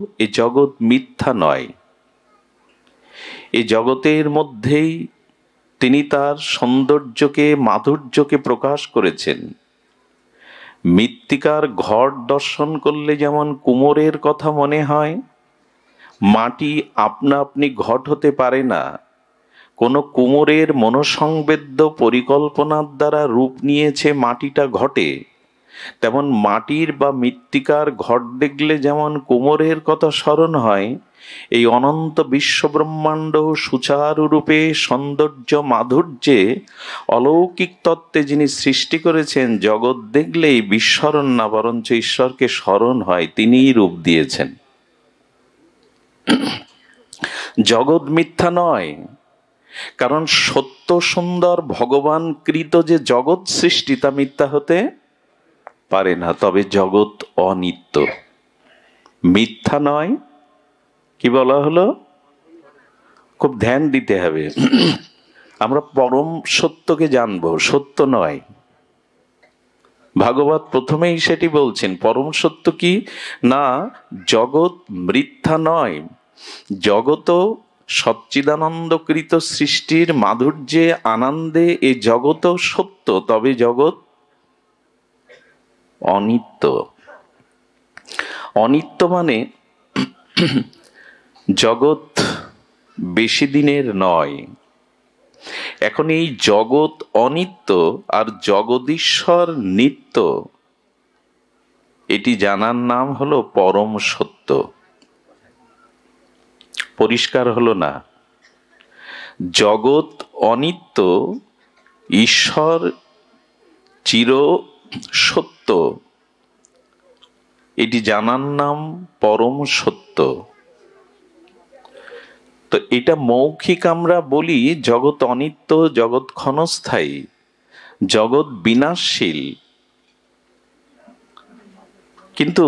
এ জগৎ মিথ্যা নয়। এ জগতের মধ্যেই তিনি তার সৌন্দর্যকে, মাধুর্যকে প্রকাশ করেছেন। মৃত্তিকার ঘট দর্শন করলে যেমন কুমোরের কথা মনে হয়, মাটি আপনা আপনি ঘট হতে পারে না, কোনো কুমোরের মনোসংবেদ্য পরিকল্পনার দ্বারা রূপ নিয়েছে মাটিটা ঘটে। তেমন মাটির বা মৃত্তিকার ঘট দেখলে যেমন কুমোরের কথা স্মরণ হয়, এই অনন্ত বিশ্বব্রহ্মাণ্ড সুচারুরূপে সৌন্দর্য মাধুর্যে অলৌকিক তত্ত্বে যিনি সৃষ্টি করেছেন, জগৎ দেখলেই বিস্মরণ না বরঞ্চ ঈশ্বরকে স্মরণ হয়, তিনিই রূপ দিয়েছেন। জগৎ মিথ্যা নয়, কারণ সত্য সুন্দর ভগবান কৃত যে জগৎ সৃষ্টি তা মিথ্যা হতে পারে না। তবে জগৎ অনিত্য, মিথ্যা নয়। কি বলা হলো? খুব ধ্যান দিতে হবে। আমরা পরম সত্যকে জানবো, সত্য নয়। ভাগবত প্রথমেই সেটি বলছেন। পরম সত্য কি না, জগৎ মিথ্যা নয়। জগৎ সচ্চিদানন্দকৃত সৃষ্টির মাধুর্যে আনন্দে এ জগৎ সত্য, তবে জগৎ অনিত্য। অনিত্য মানে জগৎ বেশি দিনের নয়। এখন এই জগৎ অনিত্য আর জগদীশ্বর নিত্য, এটি জানার নাম হলো পরম সত্য। পরিষ্কার হলো না? জগৎ অনিত্য, ঈশ্বর চির সত্য, এটি জানার নাম পরম সত্য। তো এটা মৌখিক আমরা বলি জগৎ অনিত্য, জগৎ ক্ষণস্থায়ী, জগৎ বিনাশশীল, কিন্তু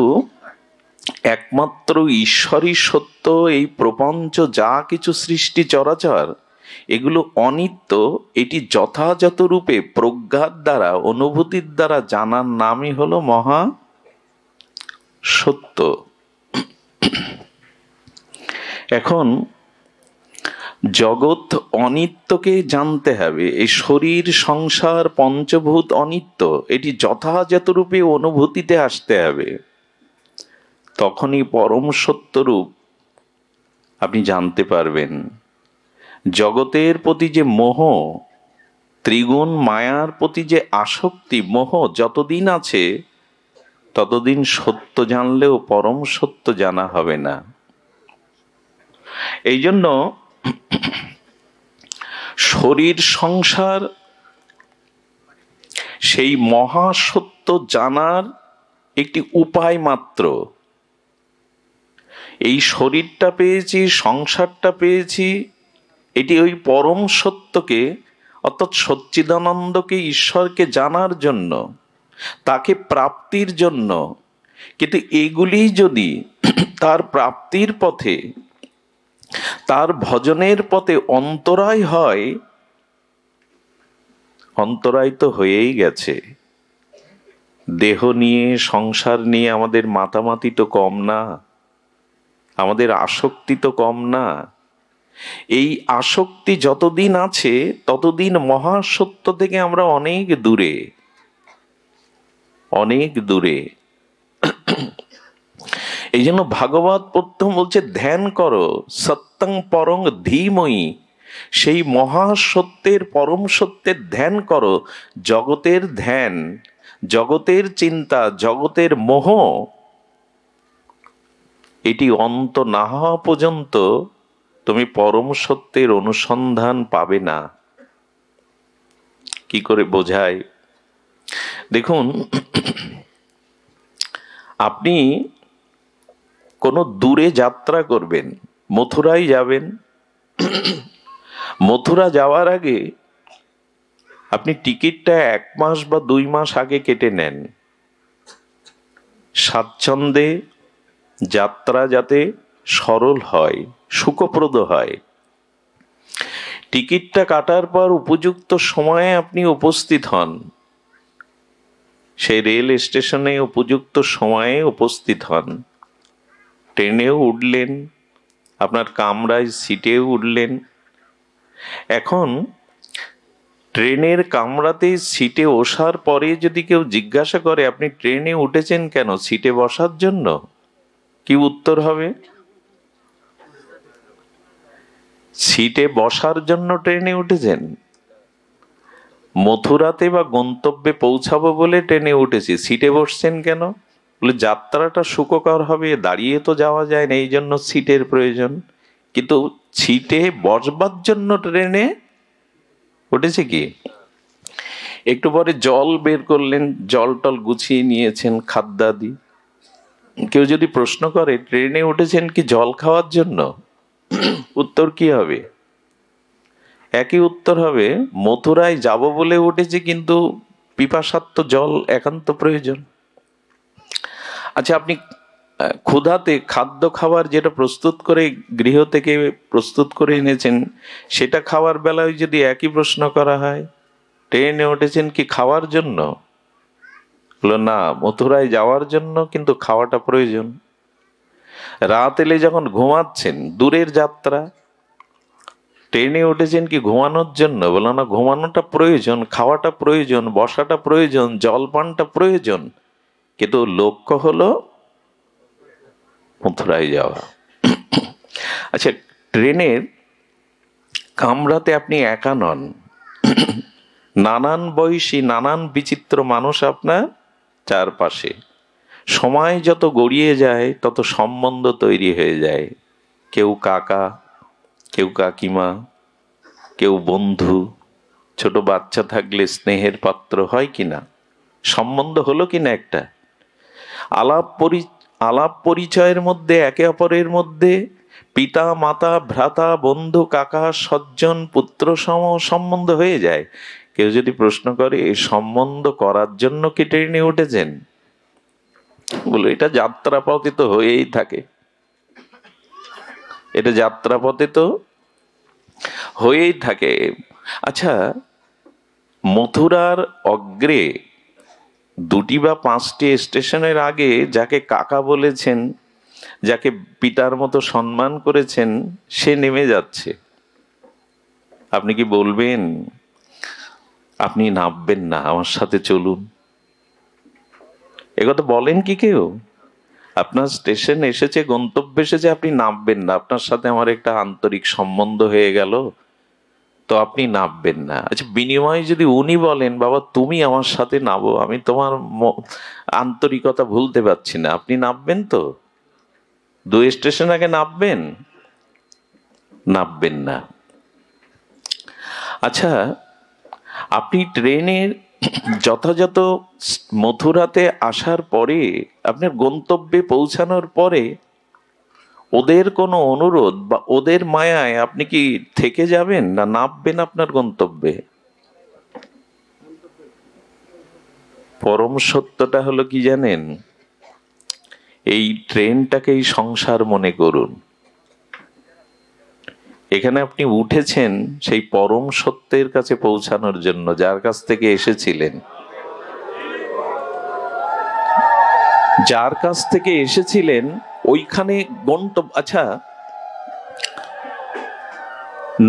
একমাত্র ঈশ্বরই সত্য। এই প্রপঞ্চ যা কিছু সৃষ্টি চরাচর এগুলো অনিত্য, এটি যথাযথ রূপে প্রজ্ঞার দ্বারা, অনুভূতির দ্বারা জানার নামই হলো মহা সত্য। এখন জগৎ অনিত্যকে জানতে হবে। এই শরীর, সংসার, পঞ্চভূত অনিত্য, এটি যথাযথ রূপে অনুভূতিতে আসতে হবে। তখনই পরম সত্যরূপ আপনি জানতে পারবেন। জগতের প্রতি যে মোহ, ত্রিগুণ মায়ার প্রতি যে আসক্তি, মোহ যতদিন আছে ততদিন সত্য জানলেও পরম সত্য জানা হবে না। এই জন্য শরীর, সংসার সেই মহাসত্য জানার একটি উপায় মাত্র। এই শরীরটা পেয়েছি, সংসারটা পেয়েছি, এটি ওই পরম সত্যকে অর্থাৎ সচ্চিদানন্দকে, ঈশ্বরকে জানার জন্য, তাকে প্রাপ্তির জন্য। কিন্তু এগুলি যদি তার প্রাপ্তির পথে, তার ভজনের পথে অন্তরায় হয়, অন্তরায় তো হয়েই গেছে। দেহ নিয়ে, সংসার নিয়ে আমাদের মাতামাতি তো কম না, আমাদের আসক্তি তো কম না। এই আসক্তি যতদিন আছে ততদিন মহাসত্য থেকে আমরা অনেক দূরে, অনেক দূরে। এই জন্য ভাগবত প্রথম বলছে ধ্যান করো সত্যং পরং ধীময়ি। সেই মহাসত্যের, পরম সত্যের ধ্যান করো। জগতের ধ্যান, জগতের চিন্তা, জগতের মোহ, এটি অন্ত না হওয়া পর্যন্ত তুমি পরম সত্যের অনুসন্ধান পাবে না। কি করে বোঝায়? দেখুন, আপনি কোনো দূরে যাত্রা করবেন, মথুরায় যাবেন। মথুরা যাওয়ার আগে আপনি টিকিটটা 1 মাস বা 2 মাস আগে কেটে নেন, স্বাচ্ছন্দ্যে যাত্রা যাতে সরল হয়, সুখপ্রদ হয়। টিকিটটা কাটার পর উপযুক্ত সময়ে আপনি উপস্থিত হন, সেই রেল স্টেশনে উপযুক্ত সময়ে উপস্থিত হন। ট্রেনেও উঠলেন, আপনার কামরায় সিটেও উঠলেন। এখন ট্রেনের কামরাতে সিটে ওঠার পরে যদি কেউ জিজ্ঞাসা করে আপনি ট্রেনে উঠেছেন কেন, সিটে বসার জন্য, কি উত্তর হবে? সিটে বসার জন্য ট্রেনে উঠেছেন। মথুরাতে বা গন্তব্যে পৌঁছাবো বলে ট্রেনে উঠেছি, সিটে বসছেন কেন? বলে যাত্রাটা সুখকর হবে, দাঁড়িয়ে তো যাওয়া যায় না, এই জন্য সিটের প্রয়োজন। কিন্তু সিটে বসবার জন্য ট্রেনে উঠেছে কি? একটু পরে জল বের করলেন, জল টল গুছিয়ে নিয়েছেন খাদ্যাদি। কেউ যদি প্রশ্ন করে ট্রেনে উঠেছেন কি জল খাওয়ার জন্য, উত্তর কি হবে? একই উত্তর হবে, মথুরায় যাব বলে উঠেছি, কিন্তু পিপাসার্ত জল একান্ত প্রয়োজন। আচ্ছা, আপনি ক্ষুধাতে খাদ্য খাবার যেটা প্রস্তুত করে গৃহ থেকে প্রস্তুত করে এনেছেন, সেটা খাওয়ার বেলায় যদি একই প্রশ্ন করা হয় ট্রেনে উঠেছেন কি খাওয়ার জন্য, বললো না, মথুরায় যাওয়ার জন্য, কিন্তু খাওয়াটা প্রয়োজন। রাত এলে যখন ঘুমাচ্ছেন, দূরের যাত্রা, ট্রেনে উঠেছেন কি ঘুমানোর জন্য, বললো না, ঘুমানোটা প্রয়োজন, খাওয়াটা প্রয়োজন, বসাটা প্রয়োজন, জলপানটা প্রয়োজন, কিন্তু লক্ষ্য হলো মথুরায় যাওয়া। আচ্ছা, ট্রেনের কামরাতে আপনি একা নন, নানান বয়সী নানান বিচিত্র মানুষ আপনার চারপাশে। সময় যত গড়িয়ে যায় তত সম্বন্ধ তৈরি হয়ে যায়। কেউ কাকা, কেউ কাকিমা, কেউ বন্ধু। ছোট বাচ্চা থাকলে স্নেহের পাত্র হয় কিনা, সম্বন্ধ হলো কিনা একটা। আলাপ পরিচয়ের মধ্যে একে অপরের মধ্যে পিতা মাতা ভ্রাতা বন্ধু কাকা সজ্জন পুত্র সম সম্বন্ধ হয়ে যায়। কেউ যদি প্রশ্ন করে এই সম্বন্ধ করার জন্য কি ট্রেনে উঠেছেন, বলো এটা যাত্রাপথে তো হয়েই থাকে, এটা যাত্রাপথে তো হয়েই থাকে। আচ্ছা, মথুরার অগ্রে দুটি বা পাঁচটি স্টেশনের আগে যাকে কাকা বলেছেন, যাকে পিতার মতো সম্মান করেছেন, সে নেমে যাচ্ছে। আপনি কি বলবেন আপনি নামবেন না, আমার সাথে চলুন? একথা বলেন কি কেউ? আপনার স্টেশন এসেছে, গন্তব্য এসেছে, আপনি নামবেন না, আপনার সাথে আমার একটা আন্তরিক সম্বন্ধ হয়ে গেল, তো আপনি নামবেন না। আচ্ছা, বিনিময়ে যদি উনি বলেন বাবা তুমি আমার সাথে নামো, আমি তোমার আন্তরিকতা ভুলতে পারছি না, আপনি নামবেন তো? 2 স্টেশন আগে নামবেন? নামবেন না। আচ্ছা, আপনি ট্রেনের যথাযথ মথুরাতে আসার পরে, আপনার গন্তব্যে পৌঁছানোর পরে ওদের কোনো অনুরোধ বা ওদের মায়ায় আপনি কি থেকে যাবেন না নামবেন আপনার গন্তব্যে? পরম সত্যটা হলো কি জানেন? এই ট্রেনটাকেই সংসার মনে করুন। এখানে আপনি উঠেছেন সেই পরম সত্যের কাছে পৌঁছানোর জন্য, যার কাছ থেকে এসেছিলেন, যার কাছ থেকে এসেছিলেন ওইখানে গন্তব্য। আচ্ছা,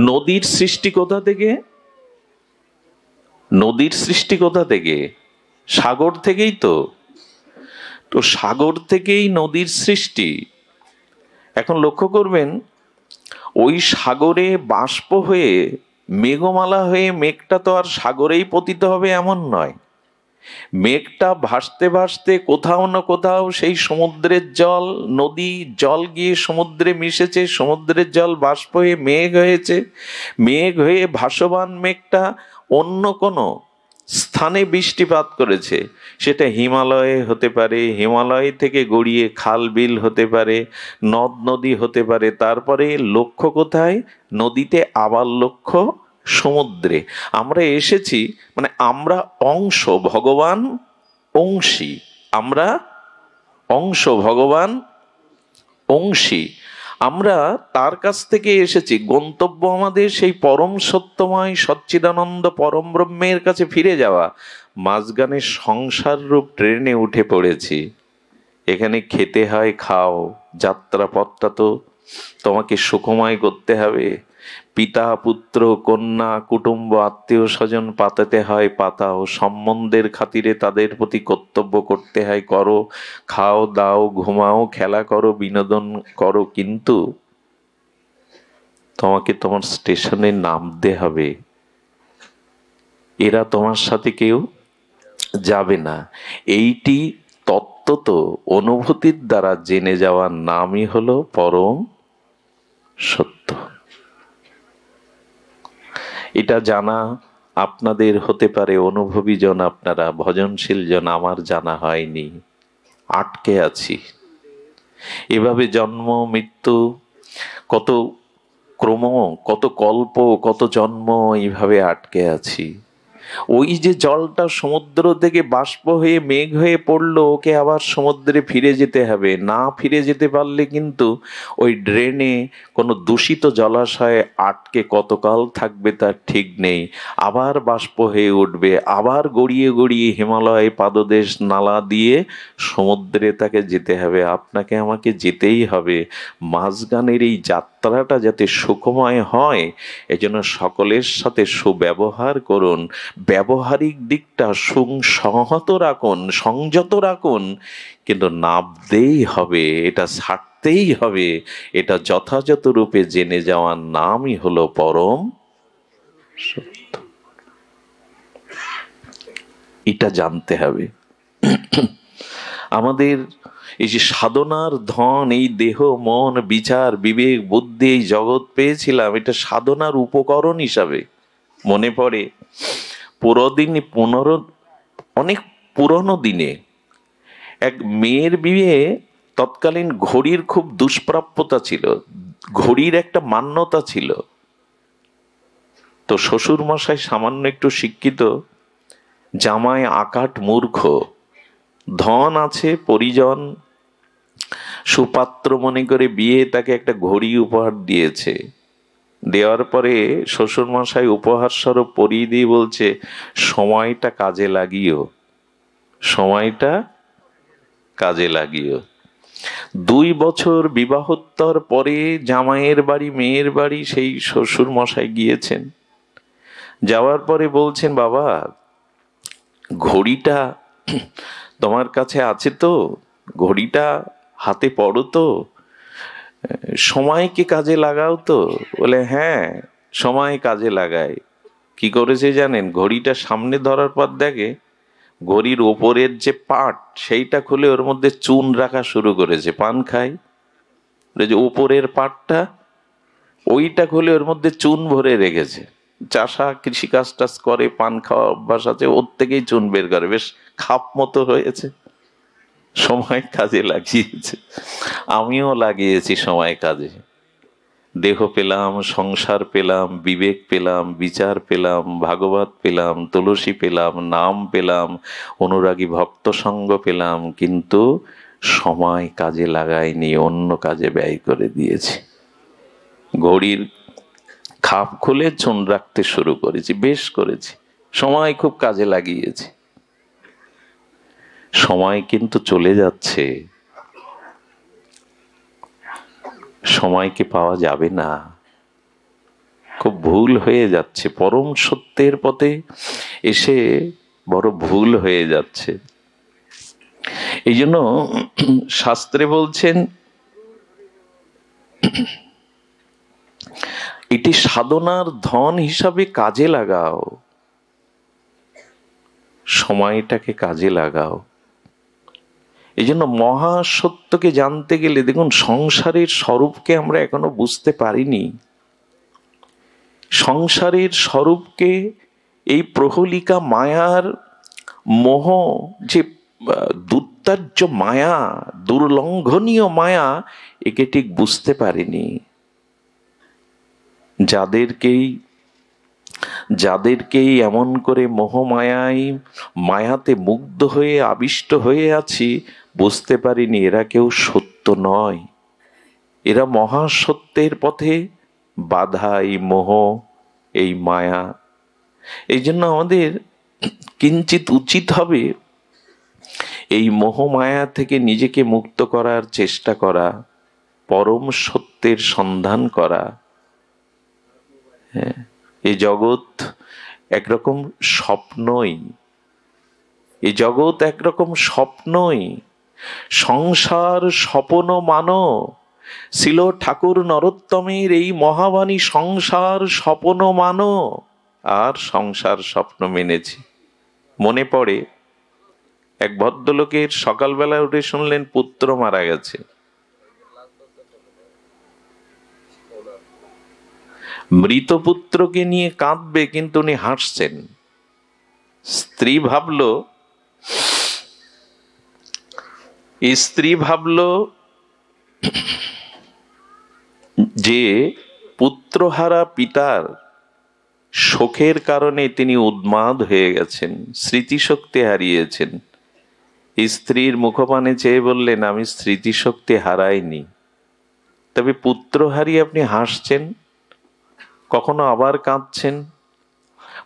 নদীর সৃষ্টি কোথা থেকে? নদীর সৃষ্টি কোথা থেকে? সাগর থেকেই তো। তো সাগর থেকেই নদীর সৃষ্টি। এখন লক্ষ্য করবেন, ওই সাগরে বাষ্প হয়ে মেঘমালা হয়ে মেঘটা তো আর সাগরেই পতিত হবে এমন নয়। মেঘটা ভাসতে ভাসতে কোথাও না কোথাও সেই সমুদ্রের জল, নদী জল গিয়ে সমুদ্রে মিশেছে, সমুদ্রের জল বাষ্প হয়ে মেঘ হয়েছে, মেঘ হয়ে ভাসমান মেঘটা অন্য কোনো স্থানে বৃষ্টিপাত করেছে। সেটা হিমালয়ে হতে পারে, হিমালয় থেকে গড়িয়ে খাল বিল হতে পারে, নদ নদী হতে পারে। তারপরে লক্ষ্য কোথায়? নদীতে, আবার লক্ষ্য সমুদ্রে। আমরা এসেছি মানে আমরা অংশ, ভগবান অংশী, আমরা অংশ, ভগবান অংশী। আমরা তার কাছ থেকে এসেছি, গন্তব্য আমাদের সেই পরম সত্যময় সচ্চিদানন্দ পরম ব্রহ্মের কাছে ফিরে যাওয়া। মাঝখানে সংসার রূপ ট্রেনে উঠে পড়েছি, এখানে খেতে হয়, খাও, যাত্রাপথটা তো তোমাকে সুখময় করতে হবে। পিতা, পুত্র, কন্যা, কুটুম্ব, আত্মীয় স্বজন পাতাতে হয়, পাতাও। সম্বন্ধের খাতিরে তাদের প্রতি কর্তব্য করতে হয়, করো। খাও দাও, ঘুমাও, খেলা করো, বিনোদন করো, কিন্তু তোমাকে তোমার স্টেশনে নামতে হবে। এরা তোমার সাথে কেউ যাবে না। এইটি তত্ত্বত অনুভূতির দ্বারা জেনে যাওয়ার নামই হলো পরম সত্য। এটা জানা আপনাদের হতে পারে, অনুভবী জন আপনারা, ভজনশীল জন, আমার জানা হয়নি, আটকে আছি। এভাবে জন্ম মৃত্যু, কত ক্রম, কত কল্প, কত জন্ম, এইভাবে আটকে আছি। ওই যে জলটা সমুদ্র থেকে বাষ্প হয়ে মেঘ হয়ে পড়লো, ওকে আবার সমুদ্রে ফিরে যেতে হবে। না ফিরে যেতে পারলে কিন্তু ওই ড্রেনে কোনো দূষিত জলাশয়ে আটকে কতকাল থাকবে তার ঠিক নেই। আবার বাষ্প হয়ে উঠবে, আবার গড়িয়ে গড়িয়ে হিমালয় পাদদেশ নালা দিয়ে সমুদ্রে তাকে যেতে হবে। আপনাকে আমাকে যেতেই হবে। মাঝগানের এই যাত্রাটা যাতে সুখময় হয়, এজন্য সকলের সাথে সুব্যবহার করুন। ব্যবহারিক দিকটা সংহত রাখুন, সংযত রাখুন, কিন্তু নামতেই হবে, এটা ছাড়তেই হবে। এটা যথাযথ রূপে জেনে যাওয়ার নামই হলো পরম সত্য। এটা জানতে হবে। আমাদের এই যে সাধনার ধন, এই দেহ মন বিচার বিবেক বুদ্ধি, এই জগৎ পেয়েছিলাম, এটা সাধনার উপকরণ হিসাবে মনে পড়ে। অনেক পুরনো দিনে এক মেয়ের বিয়ে, তৎকালীন ঘড়ির খুব দুষ্প্রাপ্যতা ছিল, ঘড়ির একটা মান্যতা ছিল। তো শ্বশুর মশাই সামান্য একটু শিক্ষিত, জামাই আকাট মূর্খ, ধন আছে, পরিজন, সুপাত্র মনে করে বিয়ে তাকে একটা ঘড়ি উপহার দিয়েছে। দেওয়ার পরে শ্বশুর মশাই উপহার স্বরূপ পরিয়ে দিয়ে বলছে, সময়টা কাজে লাগিও, সময়টা কাজে লাগিও। 2 বছর বিবাহোত্তর পরে জামাইয়ের বাড়ি মেয়ের বাড়ি সেই শ্বশুর মশাই গিয়েছেন। যাওয়ার পরে বলছেন, বাবা ঘড়িটা তোমার কাছে আছে তো, ঘড়িটা হাতে পড়ো তো, সময়কে কাজে লাগাও তো। বলে হ্যাঁ, সময় কাজে লাগায়। কি করেছে জানেন? ঘড়িটা সামনে ধরার পর দেখে ঘড়ির ওপরের যে পাট, সেইটা খুলে ওর মধ্যে চুন রাখা শুরু করেছে। পান খায়, যে ওপরের পাটটা, ওইটা খুলে ওর মধ্যে চুন ভরে রেখেছে। চাষা কৃষিকাজ টাজ করে, পান খাওয়া অভ্যাস আছে, ওর থেকেই চুন বের করে, বেশ খাপ মতো হয়েছে। সময় কাজে লাগিয়েছে। আমিও লাগিয়েছি সময় কাজে। দেহ পেলাম, সংসার পেলাম, বিবেক পেলাম, বিচার পেলাম, ভাগবত পেলাম, তুলসী পেলাম, নাম পেলাম, অনুরাগী ভক্ত সঙ্গ পেলাম, কিন্তু সময় কাজে লাগাইনি, অন্য কাজে ব্যয় করে দিয়েছি। ঘড়ির খাপ খুলে চুন রাখতে শুরু করেছি, বেশ করেছি, সময় খুব কাজে লাগিয়েছি। সময় কিন্তু চলে যাচ্ছে, সময়কে পাওয়া যাবে না, খুব ভুল হয়ে যাচ্ছে। পরম সত্যের পথে এসে বড় ভুল হয়ে যাচ্ছে। এই জন্য শাস্ত্রে বলছেন, এটি সাধনার ধন হিসাবে কাজে লাগাও, সময়টাকে কাজে লাগাও। এই জন্য মহাসত্যকে জানতে গেলে দেখুন, সংসারের স্বরূপকে আমরা এখনো বুঝতে পারিনি। সংসারের স্বরূপকে, এই প্রহলিকা মায়ার মোহ, যে দুর্দার্য মায়া, দুর্লঙ্ঘনীয় মায়া, একে ঠিক বুঝতে পারিনি। যাদেরকেই এমন করে মোহমায়ায়, মায়াতে মুগ্ধ হয়ে আবিষ্ট হয়ে আছি, বুঝতে পারিনি এরা কেউ সত্য নয়। এরা মহাসত্যের পথে বাধা, এই মোহ, এই মায়া। এই জন্য আমাদের কিঞ্চিত উচিত হবে এই মোহমায়া থেকে নিজেকে মুক্ত করার চেষ্টা করা, পরম সত্যের সন্ধান করা। হ্যাঁ, এই জগৎ একরকম স্বপ্নই, এই জগৎ একরকম স্বপ্নই। সংসার স্বপ্ন মানো ছিল ঠাকুর নরোত্তমের এই মহাবাণী, সংসার স্বপ্ন মানো। আর সংসার স্বপ্ন মেনেছি। মনে পড়ে এক ভদ্রলোকের সকালবেলা উঠে শুনলেন পুত্র মারা গেছে। মৃত পুত্রকে নিয়ে কাঁদবে, কিন্তু উনি হাসছেন। স্ত্রী ভাবল যে পুত্রহারা পিতার শোকের কারণে তিনি উন্মাদ হয়ে গেছেন, স্মৃতিশক্তি হারিয়েছেন। স্ত্রীর মুখপানে চেয়ে বললেন, আমি স্মৃতিশক্তি হারাইনি, তবে পুত্র হারিয়ে আপনি হাসছেন, কখনো আবার কাঁদছেন।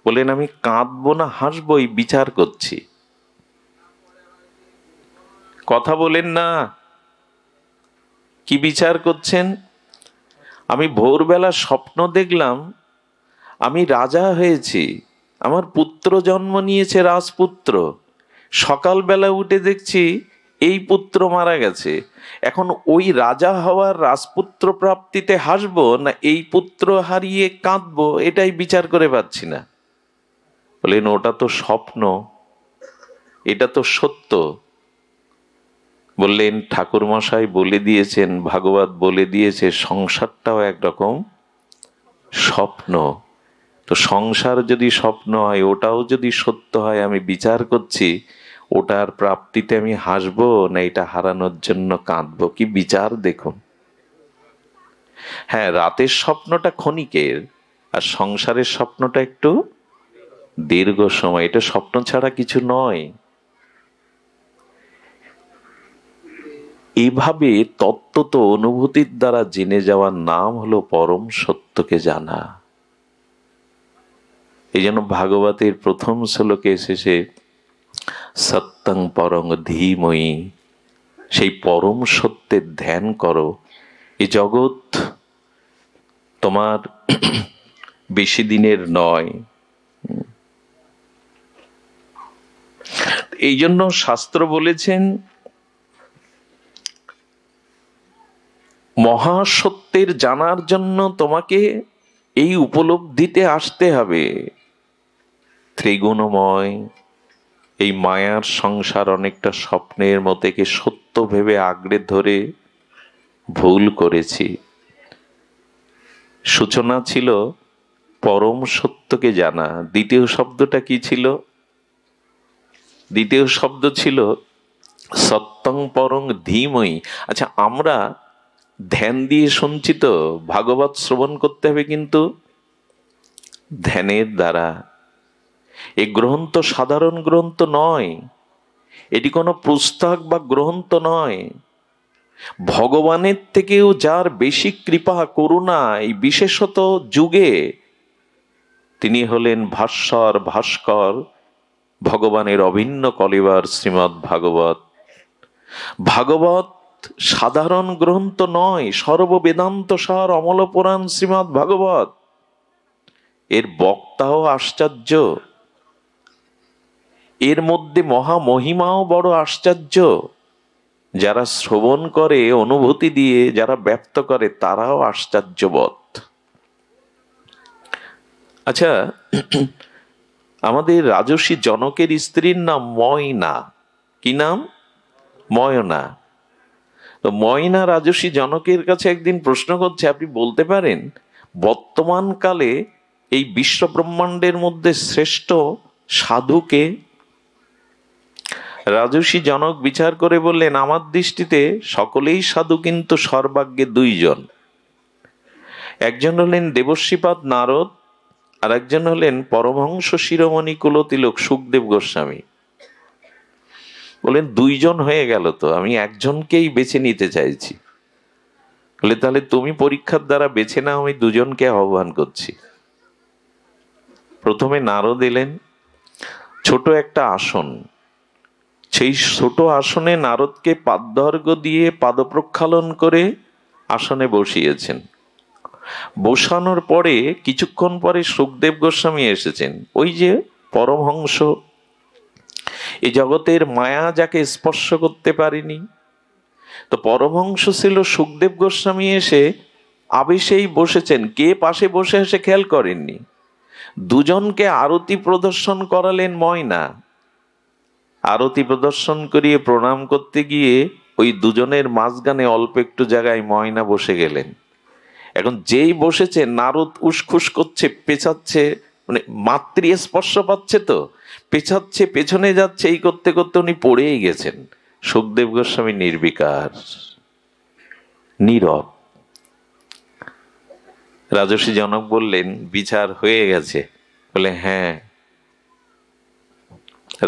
বললেন, আমি কাঁদবো না হাসবই বিচার করছি। কথা বলেন না, কি বিচার করছেন? আমি ভোরবেলা স্বপ্ন দেখলাম আমি রাজা হয়েছি, আমার পুত্র জন্ম নিয়েছে, রাজপুত্র। সকালবেলা উঠে দেখছি এই পুত্র মারা গেছে। এখন ওই রাজা হওয়ার, রাজপুত্র প্রাপ্তিতে হাসবো না এই পুত্র হারিয়ে কাঁদবো, এটাই বিচার করে পাচ্ছি না। বলেন, ওটা তো স্বপ্ন, এটা তো সত্য। বললেন, ঠাকুর মশাই বলে দিয়েছেন, ভাগবত বলে দিয়েছে, সংসারটাও একরকম স্বপ্ন। তো সংসার যদি স্বপ্ন হয়, ওটাও যদি সত্য হয়, আমি বিচার করছি ওটার প্রাপ্তিতে আমি হাসবো না এটা হারানোর জন্য কাঁদবো। কি বিচার দেখুন। হ্যাঁ, রাতের স্বপ্নটা ক্ষণিকের, আর সংসারের স্বপ্নটা একটু দীর্ঘ সময়। এটা স্বপ্ন ছাড়া কিছু নয়। এইভাবে তত্ত্ব অনুভূতির দ্বারা জেনে যাওয়ার নাম হলো পরম সত্যকে জানা। এই জন্য ভাগবতের প্রথম শ্লোকে এসেছে সত্যং পরং ধীময়ী, সেই পরম সত্যের ধ্যান করো। এই জগৎ তোমার বেশি দিনের নয়। এই জন্য শাস্ত্র বলেছেন মহাসত্যের জানার জন্য তোমাকে এই উপলব্ধিতে আসতে হবে। ত্রিগুণময় এই মায়ার সংসার অনেকটা স্বপ্নের মতোকে সত্য ভেবে আঁকড়ে ধরে ভুল করেছি। সূচনা ছিল পরম সত্যকে জানা। দ্বিতীয় শব্দটা কি ছিল? দ্বিতীয় শব্দ ছিল সত্যং পরং ধীময়ী। আচ্ছা, আমরা ধ্যান দিয়ে শুনছি তো, ভাগবত শ্রবণ করতে হবে কিন্তু ধ্যানের দ্বারা। এই গ্রন্থ সাধারণ গ্রন্থ নয়, এটি কোনো পুস্তক বা গ্রন্থ নয়। ভগবানের থেকেও যার বেশি কৃপা করুণা এই বিশেষত যুগে, তিনি হলেন ভাস্কর ভগবানের অভিন্ন কলিবার শ্রীমৎ ভাগবত। ভাগবত সাধারণ গ্রন্থ নয়, সর্ববেদান্ত সার অমল পুরাণ শ্রীমৎ ভাগবত। এর বক্তাও আশ্চর্য, এর মধ্যে মহামহিমাও বড় আশ্চর্য। যারা শ্রবণ করে, অনুভূতি দিয়ে যারা ব্যক্ত করে, তারাও আশ্চর্যবোধ। আচ্ছা, আমাদের রাজর্ষি জনকের স্ত্রীর নাম ময়না। কি নাম? ময়না। তো ময়না রাজর্ষি জনকের কাছে একদিন প্রশ্ন করছে, আপনি বলতে পারেন বর্তমান কালে এই বিশ্ব ব্রহ্মাণ্ডের মধ্যে শ্রেষ্ঠ সাধুকে? রাজর্ষি জনক বিচার করে বললেন, আমার দৃষ্টিতে সকলেই সাধু, কিন্তু সর্বাগ্যে দুইজন। একজন হলেন দেবশ্রীপাদ নারদ, আর একজন হলেন পরমহংস শিরোমণি কুলতিলক সুখদেব গোস্বামী। বলেন, দুইজন হয়ে গেল তো, আমি একজনকেই বেছে নিতে চাইছি। বলে, তাহলে তুমি পরীক্ষার দ্বারা বেছে নাও, আমি দুজনকে আহ্বান করছি। প্রথমে নারদ এলেন, ছোট একটা আসন, সেই ছোট আসনে নারদকে পাদর্ঘ্য দিয়ে পাদপ্রক্ষালন করে আসনে বসিয়েছেন। বসানোর পরে কিছুক্ষণ পরে সুখদেব গোস্বামী এসেছেন। ওই যে পরমহংস, এই জগতের মায়া যাকে স্পর্শ করতে পারেনি, তো পরমহংস ছিল সুখদেব গোস্বামী, এসে আবেশেই বসেছেন। কে পাশে বসে এসে খেয়াল করেননি। দুজনকে আরতি প্রদর্শন করালেন ময়না। আরতি প্রদর্শন করিয়ে প্রণাম করতে গিয়ে ওই দুজনের মাঝখানে অল্প একটু জায়গায় ময়না বসে গেলেন। এখন যেই বসেছে, নারদ উসখুস করছে, পেছাচ্ছে, মানে মাতৃ স্পর্শ পাচ্ছে, তো পেছাচ্ছে, পেছনে যাচ্ছে, এই করতে করতে উনি পড়েই গেছেন। সুখদেব গোস্বামী নির্বিকার, নীরব। রাজর্ষি জনক বললেন, বিচার হয়ে গেছে? বলে, হ্যাঁ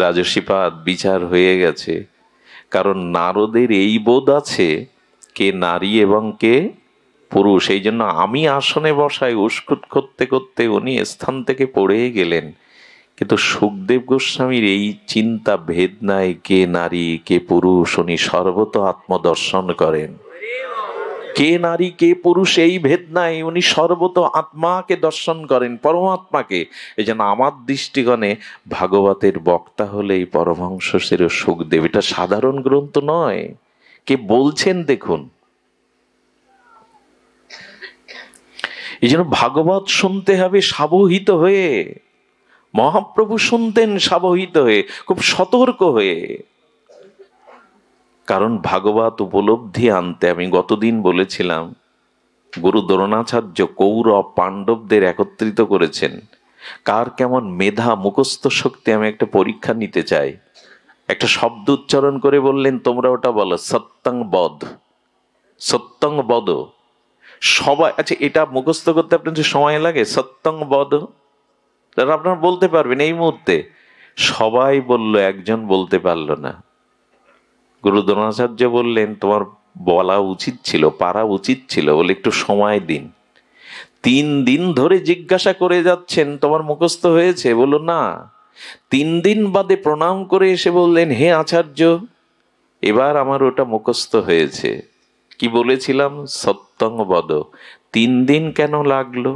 রাজর্ষিপাদ, বিচার হয়ে গেছে। কারণ নারদের এই বোধ আছে কে নারী এবং কে পুরুষ। এই জন্য আমি আসনে বসায় উস্কুট করতে করতে উনি স্থান থেকে পড়েই গেলেন। কিন্তু সুখদেব গোস্বামীর এই চিন্তা ভেদ নাই কে নারী কে পুরুষ, উনি সর্বত আত্মদর্শন করেন। কে নারী কে পুরুষ এই ভেদ নাই, উনি সর্বত আত্মাকে দর্শন করেন, পরমাত্মাকে। এই জন্য আমার দৃষ্টিকোণে ভাগবতের বক্তা হলেই পরমহংস শ্রী সুখদেব। এটা সাধারণ গ্রন্থ নয়, কে বলছেন দেখুন। এই জন্য ভাগবত শুনতে হবে সাবহিত হয়ে। মহাপ্রভু শুনতেন সাবহিত হয়ে, খুব সতর্ক হয়ে। কারণ ভাগবত উপলব্ধি আনতে, আমি গতদিন বলেছিলাম, গুরু দ্রোণাচার্য কৌরব পাণ্ডবদের একত্রিত করেছেন। কার কেমন মেধা, মুখস্থ শক্তি, আমি একটা পরীক্ষা নিতে চাই। একটা শব্দ উচ্চারণ করে বললেন, তোমরা ওটা বলো, সত্যং বদ, সত্যং বদ। সবাই, আচ্ছা এটা মুখস্থ করতে আপনার যে সময় লাগে, সত্যং বদ, আপনারা বলতে পারবেন এই মুহূর্তে? সবাই বলল, একজন বলতে পারলো না। গুরু দ্রোণাচার্য বললেন, তোমার বলা উচিত ছিল, পারা উচিত ছিল, বলে একটু সময় দিন। 3 দিন ধরে জিজ্ঞাসা করে যাচ্ছেন, তোমার মুখস্থ হয়েছে? বলল না। 3 দিন বাদে প্রণাম করে এসে বললেন, হে আচার্য, এবার আমার ওটা মুখস্থ হয়েছে। কি বলেছিলাম? সত্যং বদ। 3 দিন কেন লাগলো?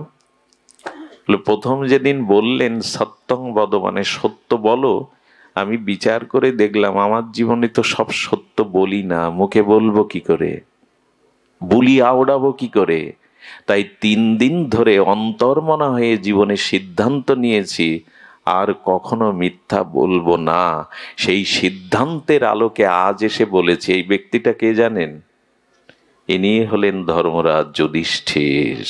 প্রথম যেদিন বললেন সত্যং বদ, মানে সত্য বলো, আমি বিচার করে দেখলাম আমার জীবনে তো সব সত্য বলি না, মুখে বলবো কি করে, বুলি আওড়াবো কি করে। তাই 3 দিন ধরে অন্তর্মনা হয়ে জীবনে সিদ্ধান্ত নিয়েছি, আর কখনো মিথ্যা বলবো না। সেই সিদ্ধান্তের আলোকে আজ এসে বলেছি। এই ব্যক্তিটা কে জানেন? ইনি হলেন ধর্মরাজ যুধিষ্ঠির।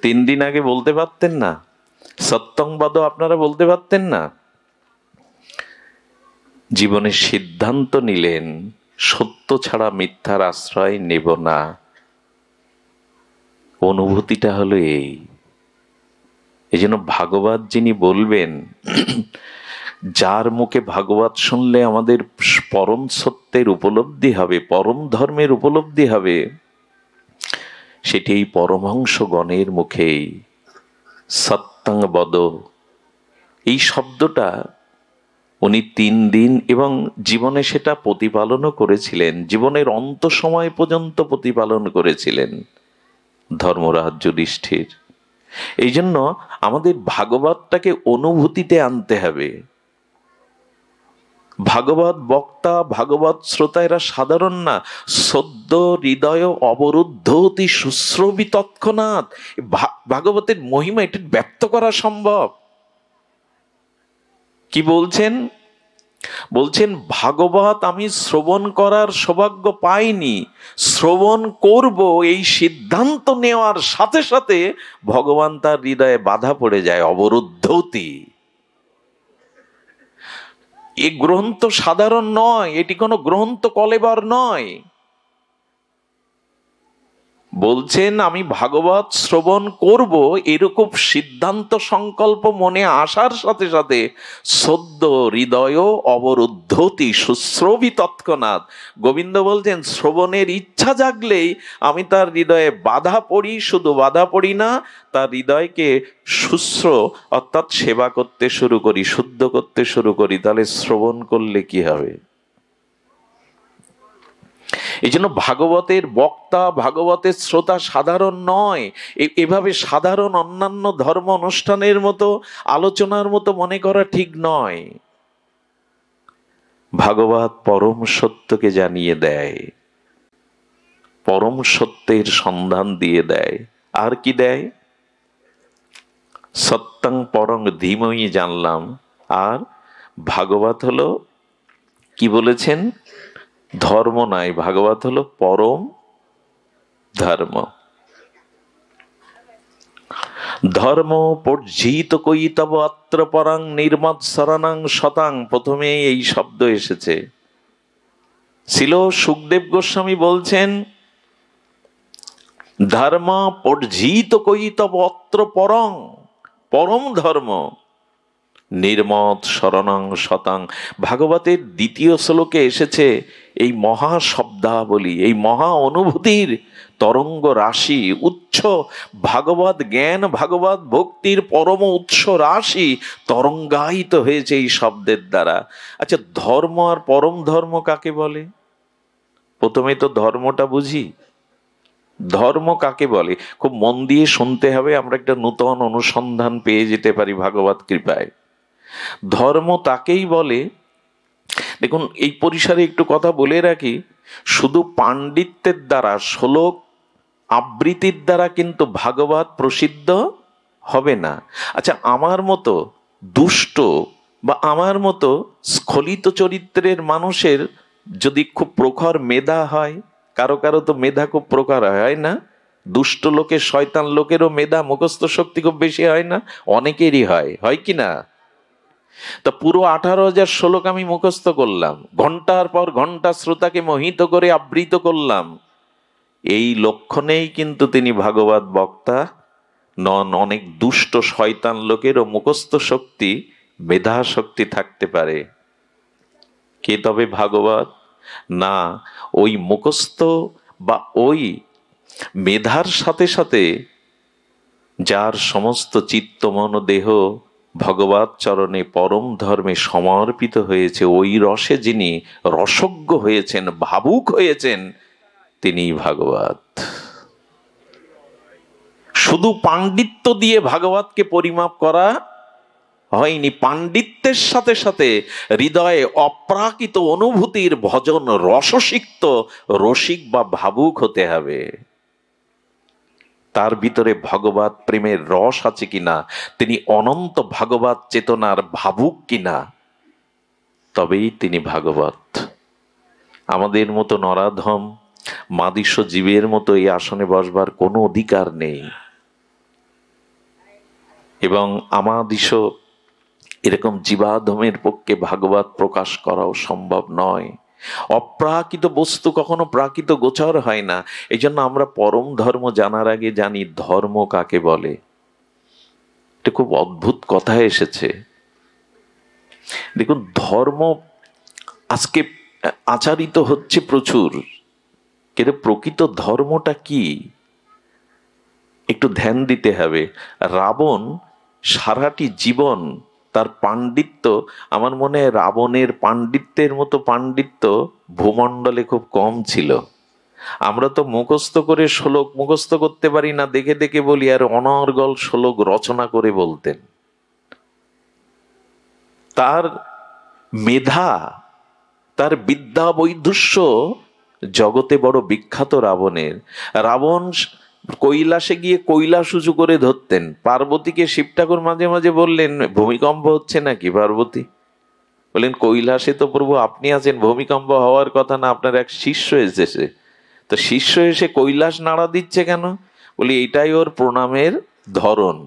3 দিন আগে বলতে পারতেন না? সত্যংবাদ আপনারা বলতে পারতেন না? জীবনে সিদ্ধান্ত নিলেন, সত্য ছাড়া মিথ্যার আশ্রয় নেব না। অনুভূতিটা হলো এই। জন্য ভাগবত যিনি বলবেন, যার মুখে ভাগবত শুনলে আমাদের পরম সত্যের উপলব্ধি হবে, পরম ধর্মের উপলব্ধি হবে, সেটি এই পরমহংস গণের মুখেই। সত্যং বদ, এই শব্দটা উনি 3 দিন এবং জীবনে সেটা প্রতিপালনও করেছিলেন, জীবনের অন্ত সময় পর্যন্ত প্রতিপালন করেছিলেন ধর্মরাজ যুধিষ্ঠির। এই জন্য আমাদের ভাগবতটাকে অনুভূতিতে আনতে হবে। ভাগবত বক্তা, ভাগবত শ্রোতা এরা সাধারণ না। সদ্য হৃদয় অবরুদ্ধ অতি শুশ্রবি তৎক্ষণাৎ। ভাগবতের মহিমা এটা ব্যক্ত করা সম্ভব। কি বলছেন? বলছেন, ভাগবত আমি শ্রবণ করার সৌভাগ্য পাইনি, শ্রবণ করব এই সিদ্ধান্ত নেওয়ার সাথে সাথে ভগবান তার হৃদয়ে বাধা পড়ে যায়, অবরুদ্ধতি। এই গ্রন্থ সাধারণ নয়, এটি কোনো গ্রন্থ কলেবর নয়। বলছেন আমি ভাগবত শ্রবণ করব, এরকম সিদ্ধান্ত সংকল্প মনে আসার সাথে সাথে সদ্য হৃদয় অবরুদ্ধতি শুশ্রবি তৎক্ষণাৎ। গোবিন্দ বলছেন শ্রবণের ইচ্ছা জাগলেই আমি তার হৃদয়ে বাধা পড়ি, শুধু বাধা পড়ি না, তার হৃদয়কে শুশ্র অর্থাৎ সেবা করতে শুরু করি, শুদ্ধ করতে শুরু করি। তাহলে শ্রবণ করলে কি হবে? এই জন্য ভাগবতের বক্তা, ভাগবতের শ্রোতা সাধারণ নয়। এভাবে সাধারণ অন্যান্য ধর্ম অনুষ্ঠানের মতো, আলোচনার মতো মনে করা ঠিক নয়। ভাগবত পরম সত্যকে জানিয়ে দেয়, পরম সত্যের সন্ধান দিয়ে দেয়। আর কি দেয়? সত্যং পরং ধীমহি জানলাম। আর ভাগবত হলো, কি বলেছেন, ধর্ম নয়, ভাগবত হলো পরম ধর্ম। ধর্ম পর্জিত কৈতব অত্র পরাং নির্মৎ শরণাং শতাং। প্রথমে এই শব্দ এসেছে। ছিল সুখদেব গোস্বামী বলছেন ধর্ম পর্জিত কৈতব অত্র পরং, পরম ধর্ম নির্মৎ শরণাং শতাং। ভাগবতের দ্বিতীয় শ্লোকে এসেছে এই মহা শব্দাবলী, এই মহা অনুভূতির তরঙ্গ রাশি, উচ্চ ভাগবত জ্ঞান, ভাগবত ভক্তির পরম উৎস রাশি তরঙ্গায়িত হয়েছে এই শব্দের দ্বারা। আচ্ছা, ধর্ম আর পরম ধর্ম কাকে বলে? প্রথমে তো ধর্মটা বুঝি। ধর্ম কাকে বলে খুব মন দিয়ে শুনতে হবে, আমরা একটা নূতন অনুসন্ধান পেয়ে যেতে পারি ভাগবত কৃপায়। ধর্ম তাকেই বলে, দেখুন এই পরিসরে একটু কথা বলে রাখি, শুধু পাণ্ডিত্যের দ্বারা, শ্লোক আবৃত্তির দ্বারা কিন্তু ভাগবত প্রসিদ্ধ হবে না। আচ্ছা, আমার মতো দুষ্ট বা আমার মতো স্খলিত চরিত্রের মানুষের যদি খুব প্রখর মেধা হয়, কারো কারো তো মেধা খুব প্রখর হয় না? দুষ্ট লোকের, শয়তান লোকেরও মেধা, মুখস্থ শক্তি খুব বেশি হয় না? অনেকেরই হয়, হয় কি না? তা পুরো 18,000 শ্লোক আমি মুখস্থ করলাম, ঘন্টার পর ঘন্টা শ্রোতাকে মোহিত করে আবৃত করলাম, এই লক্ষণেই কিন্তু তিনি ভাগবত বক্তা নন। অনেক দুষ্ট শয়তান লোকেরও মুখস্থ শক্তি, মেধা শক্তি থাকতে পারে। কে তবে ভাগবত? না, ওই মুখস্থ বা ওই মেধার সাথে সাথে যার সমস্ত চিত্ত মন দেহ ভগবত চরণে পরম ধর্মে সমর্পিত হয়েছে, ওই রসে যিনি রসজ্ঞ হয়েছেন, ভাবুক হয়েছেন, তিনি ভাগবত। শুধু পাণ্ডিত্য দিয়ে ভাগবতকে পরিমাপ করা হয়নি, পাণ্ডিত্যের সাথে সাথে হৃদয়ে অপ্রাকৃত অনুভূতির ভজন রসসিক্ত রসিক বা ভাবুক হতে হবে। তার ভিতরে ভগবত প্রেমের রস আছে কিনা, তিনি অনন্ত ভাগবত চেতনার ভাবুক কিনা, তবেই তিনি ভাগবত। আমাদের মতো নরাধম মাদিস্য জীবের মতো এই আসনে বসবার কোনো অধিকার নেই, এবং আমাদিস্য এরকম জীবাধমের পক্ষে ভাগবত প্রকাশ করাও সম্ভব নয়। অপ্রাকৃত বস্তু কখনো প্রাকৃত গোচর হয় না। এই জন্য আমরা পরম ধর্ম জানার আগে জানি ধর্ম কাকে বলে। এটা খুব অদ্ভুত কথা এসেছে। দেখুন, ধর্ম আজকে আচারিত হচ্ছে প্রচুর, কিন্তু প্রকৃত ধর্মটা কি একটু ধ্যান দিতে হবে। রাবণ সারাটি জীবন তার পাণ্ডিত্য, আমার মনে হয় রাবণের পাণ্ডিত্যের মতো পাণ্ডিত্য ভূমণ্ডলে খুব কম ছিল। আমরা তো মুখস্থ করে শ্লোক মুখস্থ করতে পারি না, দেখে দেখে বলি, আর অনর্গল শ্লোক রচনা করে বলতেন। তার মেধা, তার বিদ্যা বৈদুষ্য জগতে বড় বিখ্যাত রাবণের। রাবণ কৈলাসে গিয়ে কৈলাস উঁচু করে ধরতেন। পার্বতীকে শিব ঠাকুর মাঝে মাঝে বললেন, ভূমিকম্প হচ্ছে নাকি? পার্বতী বললেন, কৈলাসে তো প্রভু আপনি আছেন, ভূমিকম্প হওয়ার কথা না, আপনার এক শিষ্য এসেছে। তো শিষ্য এসে কৈলাস নাড়া দিচ্ছে কেন? বলি, এটাই ওর প্রণামের ধরন।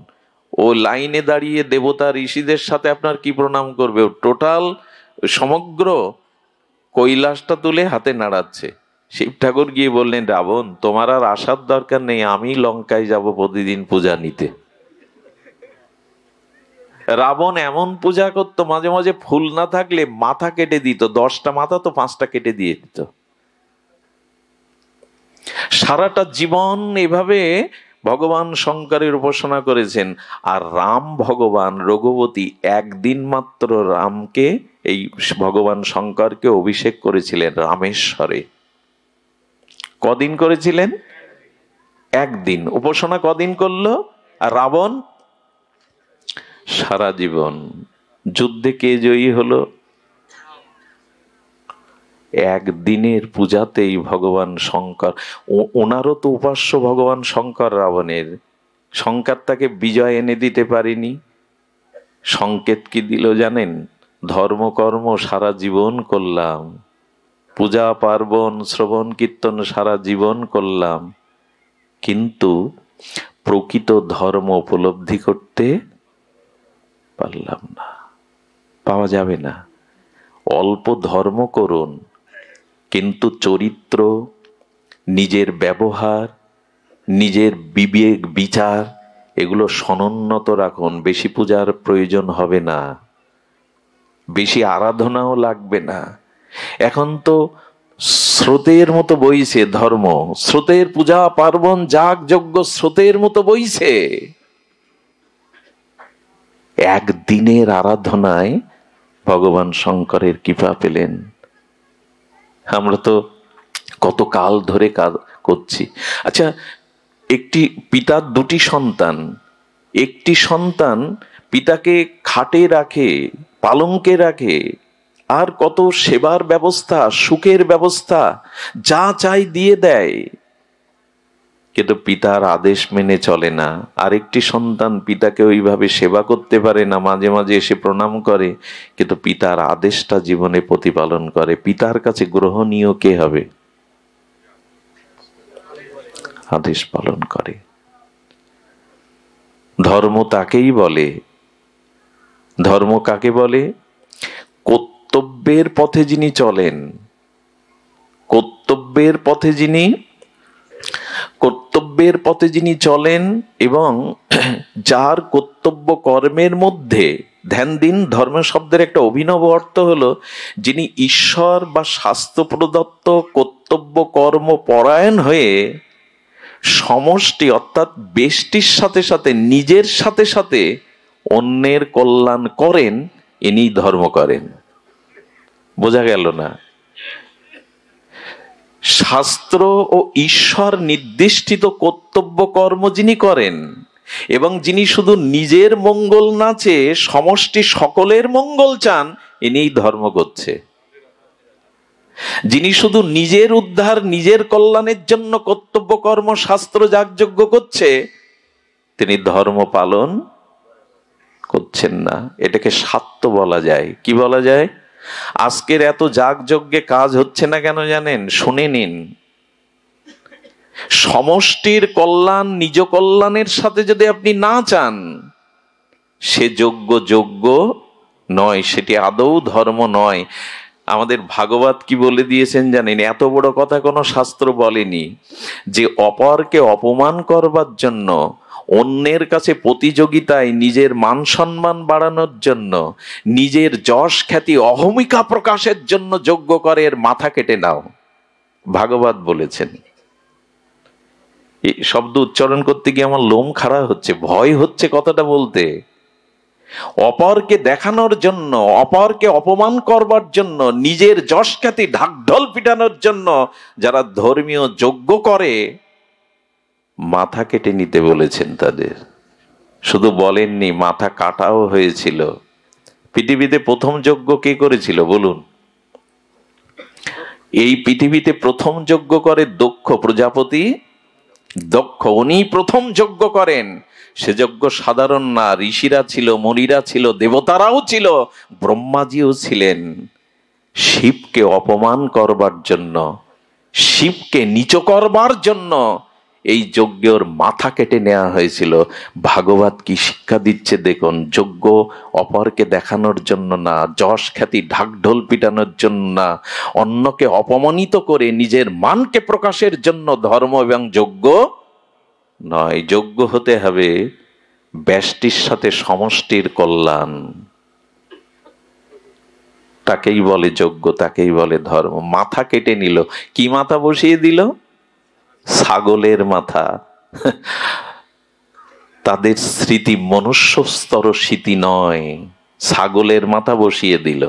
ও লাইনে দাঁড়িয়ে দেবতা ঋষিদের সাথে আপনার কি প্রণাম করবে? ও টোটাল সমগ্র কৈলাসটা তুলে হাতে নাড়াচ্ছে। শিব ঠাকুর গিয়ে বললেন, রাবণ তোমার আর আসার দরকার নেই, আমি লঙ্কায় যাব প্রতিদিন পূজা নিতে। রাবণ এমন পূজা করতো, মাঝে মাঝে ফুল না থাকলে মাথা কেটে দিত, 10টা মাথা তো 5টা কেটে দিয়ে দিত। সারাটা জীবন এভাবে ভগবান শঙ্করের উপাসনা করেছেন। আর রাম ভগবান রঘুপতি একদিন মাত্র রামকে, এই ভগবান শঙ্করকে অভিষেক করেছিলেন রামেশ্বরে। কদিন করেছিলেন? একদিন। উপাসনা কদিন করলো? আর রাবণ সারা জীবন। যুদ্ধে কে জয়ী হলো? একদিনের পূজাতেই ভগবান শঙ্কর, ওনারও তো উপাস্য ভগবান শঙ্কর রাবণের। শঙ্কর তাকে বিজয় এনে দিতে পারেনি। সংকেত কি দিল জানেন? ধর্মকর্ম সারা জীবন করলাম, পূজা পার্বণ শ্রবণ কীর্তন সারা জীবন করলাম, কিন্তু প্রকৃত ধর্ম উপলব্ধি করতে পারলাম না, পাওয়া যাবে না। অল্প ধর্ম করুন, কিন্তু চরিত্র, নিজের ব্যবহার, নিজের বিবেক বিচার এগুলো সনুন্নত রাখুন। বেশি পূজার প্রয়োজন হবে না, বেশি আরাধনাও লাগবে না। এখন তো স্রোতের মতো বইছে ধর্ম, স্রোতের পূজা পার্বণ যাগ যজ্ঞ স্রোতের মতো বইছে। একদিনের আরাধনায় ভগবান শঙ্করের কৃপা পেলেন। আমরা তো কত কাল ধরে কাজ করছি। আচ্ছা, একটি পিতার 2টি সন্তান, একটি সন্তান পিতাকে খাটে রাখে, পালঙ্কে রাখে, আর কত সেবার ব্যবস্থা, সুখের ব্যবস্থা, যা চাই দিয়ে দেয়, কিন্তু পিতার আদেশ মেনে চলে না। আরেকটি সন্তান পিতাকে ওইভাবে সেবা করতে পারে না, মাঝে মাঝে এসে প্রণাম করে, কিন্তু পিতার আদেশটা জীবনে প্রতিপালন করে। পিতার কাছে গ্রহণীয় কে হবে? আদেশ পালন করে। ধর্ম তাকেই বলে। ধর্ম কাকে বলে? কর্তব্যের পথে যিনি চলেন, কর্তব্যের পথে যিনি চলেন এবং যার কর্তব্য কর্মের মধ্যে ধ্যান দিন। ধর্ম শব্দের একটা অভিনব অর্থ হলো যিনি ঈশ্বর বা শাস্ত্র প্রদত্ত কর্তব্য কর্ম পরায়ণ হয়ে সমষ্টি অর্থাৎ বেষ্টির সাথে সাথে নিজের সাথে সাথে অন্যের কল্যাণ করেন, ইনি ধর্ম করেন। বোঝা গেল না? শাস্ত্র ও ঈশ্বর নির্দিষ্টিত কর্তব্য কর্ম যিনি করেন এবং যিনি শুধু নিজের মঙ্গল না চেয়ে সমষ্টি সকলের মঙ্গল চান, ইনি ধর্ম করছে। যিনি শুধু নিজের উদ্ধার নিজের কল্যাণের জন্য কর্তব্য কর্ম শাস্ত্র যাগযজ্ঞ করছে, তিনি ধর্ম পালন করছেন না। এটাকে স্বার্থ বলা যায়। কি বলা যায়? আজকের এত যাগযজ্ঞে কাজ হচ্ছে না কেন জানেন? শুনে নিন। সমষ্টির কল্যাণ নিজ কল্যাণের সাথে যদি আপনি না চান, সে যোগ্য নয়, সেটি আদৌ ধর্ম নয়। আমাদের ভাগবত কি বলে দিয়েছেন জানেন? এত বড় কথা কোনো শাস্ত্র বলেনি যে অপরকে অপমান করবার জন্য, অন্যের কাছে প্রতিযোগিতায় নিজের মান সম্মান বাড়ানোর জন্য, নিজের যশ খ্যাতি অহমিকা প্রকাশের জন্য যজ্ঞ করে এর মাথা কেটে নাও। ভাগবত বলেছেন। এই শব্দ উচ্চারণ করতে গিয়ে আমার লোম খাড়া হচ্ছে, ভয় হচ্ছে কথাটা বলতে। অপরকে দেখানোর জন্য, অপরকে অপমান করবার জন্য, নিজের যশ খ্যাতি ঢাকঢোল পিটানোর জন্য যারা ধর্মীয় যজ্ঞ করে, মাথা কেটে নিতে বলেছেন তাদের। শুধু বলেননি, মাথা কাটাও হয়েছিল। পৃথিবীতে প্রথম যজ্ঞ কে করেছিল বলুন? এই পৃথিবীতে প্রথম যজ্ঞ করে দক্ষ প্রজাপতি। দক্ষ, উনি প্রথম যজ্ঞ করেন। সে যজ্ঞ সাধারণ না, ঋষিরা ছিল, মুনিরা ছিল, দেবতারাও ছিল, ব্রহ্মাজিও ছিলেন। শিবকে অপমান করবার জন্য, শিবকে নিচ করবার জন্য এই যজ্ঞে ওর মাথা কেটে নেওয়া হয়েছিল। ভাগবত কি শিক্ষা দিচ্ছে দেখুন, যজ্ঞ অপরকে দেখানোর জন্য না, যশ খ্যাতি ঢাকঢোল পিটানোর জন্য না, অন্যকে অপমানিত করে নিজের মানকে প্রকাশের জন্য ধর্ম এবং যজ্ঞ নয়। যজ্ঞ হতে হবে ব্যষ্টির সাথে সমষ্টির কল্যাণ, তাকেই বলে যজ্ঞ, তাকেই বলে ধর্ম। মাথা কেটে নিল, কি মাথা বসিয়ে দিল? ছাগলের মাথা। তাদের স্মৃতি মনুষ্য স্তর স্মৃতি নয়, ছাগলের মাথা বসিয়ে দিল।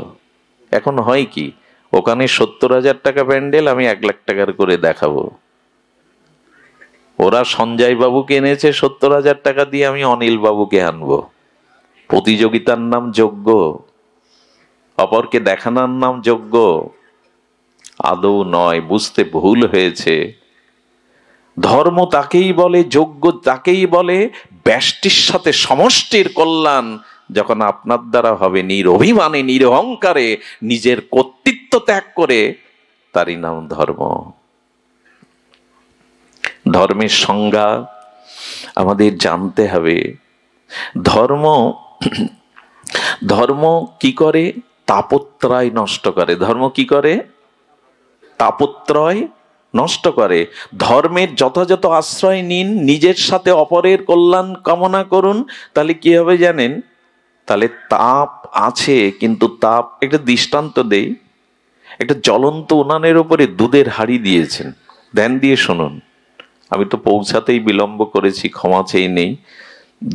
এখন হয় কি, ওখানে 70,000 টাকা প্যান্ডেল, আমি 1 লাখ টাকার করে দেখাবো। ওরা সঞ্জয় বাবুকে এনেছে 70,000 টাকা দিয়ে, আমি অনিল বাবুকে আনবো। প্রতিযোগিতার নাম যজ্ঞ, অপরকে দেখানোর নাম যজ্ঞ আদৌ নয়। বুঝতে ভুল হয়েছে। ধর্ম তাকেই বলে, যজ্ঞ তাকেই বলে ব্যষ্টির সাথে সমষ্টির কল্যাণ যখন আপনার দ্বারা হবে, নিরভিমানে নিরহংকারে নিজের কর্তৃত্ব ত্যাগ করে, তারই নাম ধর্ম। ধর্মের সংজ্ঞা আমাদের জানতে হবে। ধর্ম ধর্ম কি করে? তাপত্রয় নষ্ট করে। ধর্ম কি করে? তাপত্রয় নষ্ট করে। ধর্মের যথাযথ আশ্রয় নিন, নিজের সাথে অপরের কল্যাণ কামনা করুন, তাহলে কি হবে জানেন? তাহলে তাপ আছে, কিন্তু তাপ, একটা দৃষ্টান্ত দেই। একটা জ্বলন্ত উনানের উপরে দুধের হাঁড়ি দিয়েছেন, ধ্যান দিয়ে শুনুন। আমি তো পৌঁছাতেই বিলম্ব করেছি, ক্ষমা চেয়ে নেই,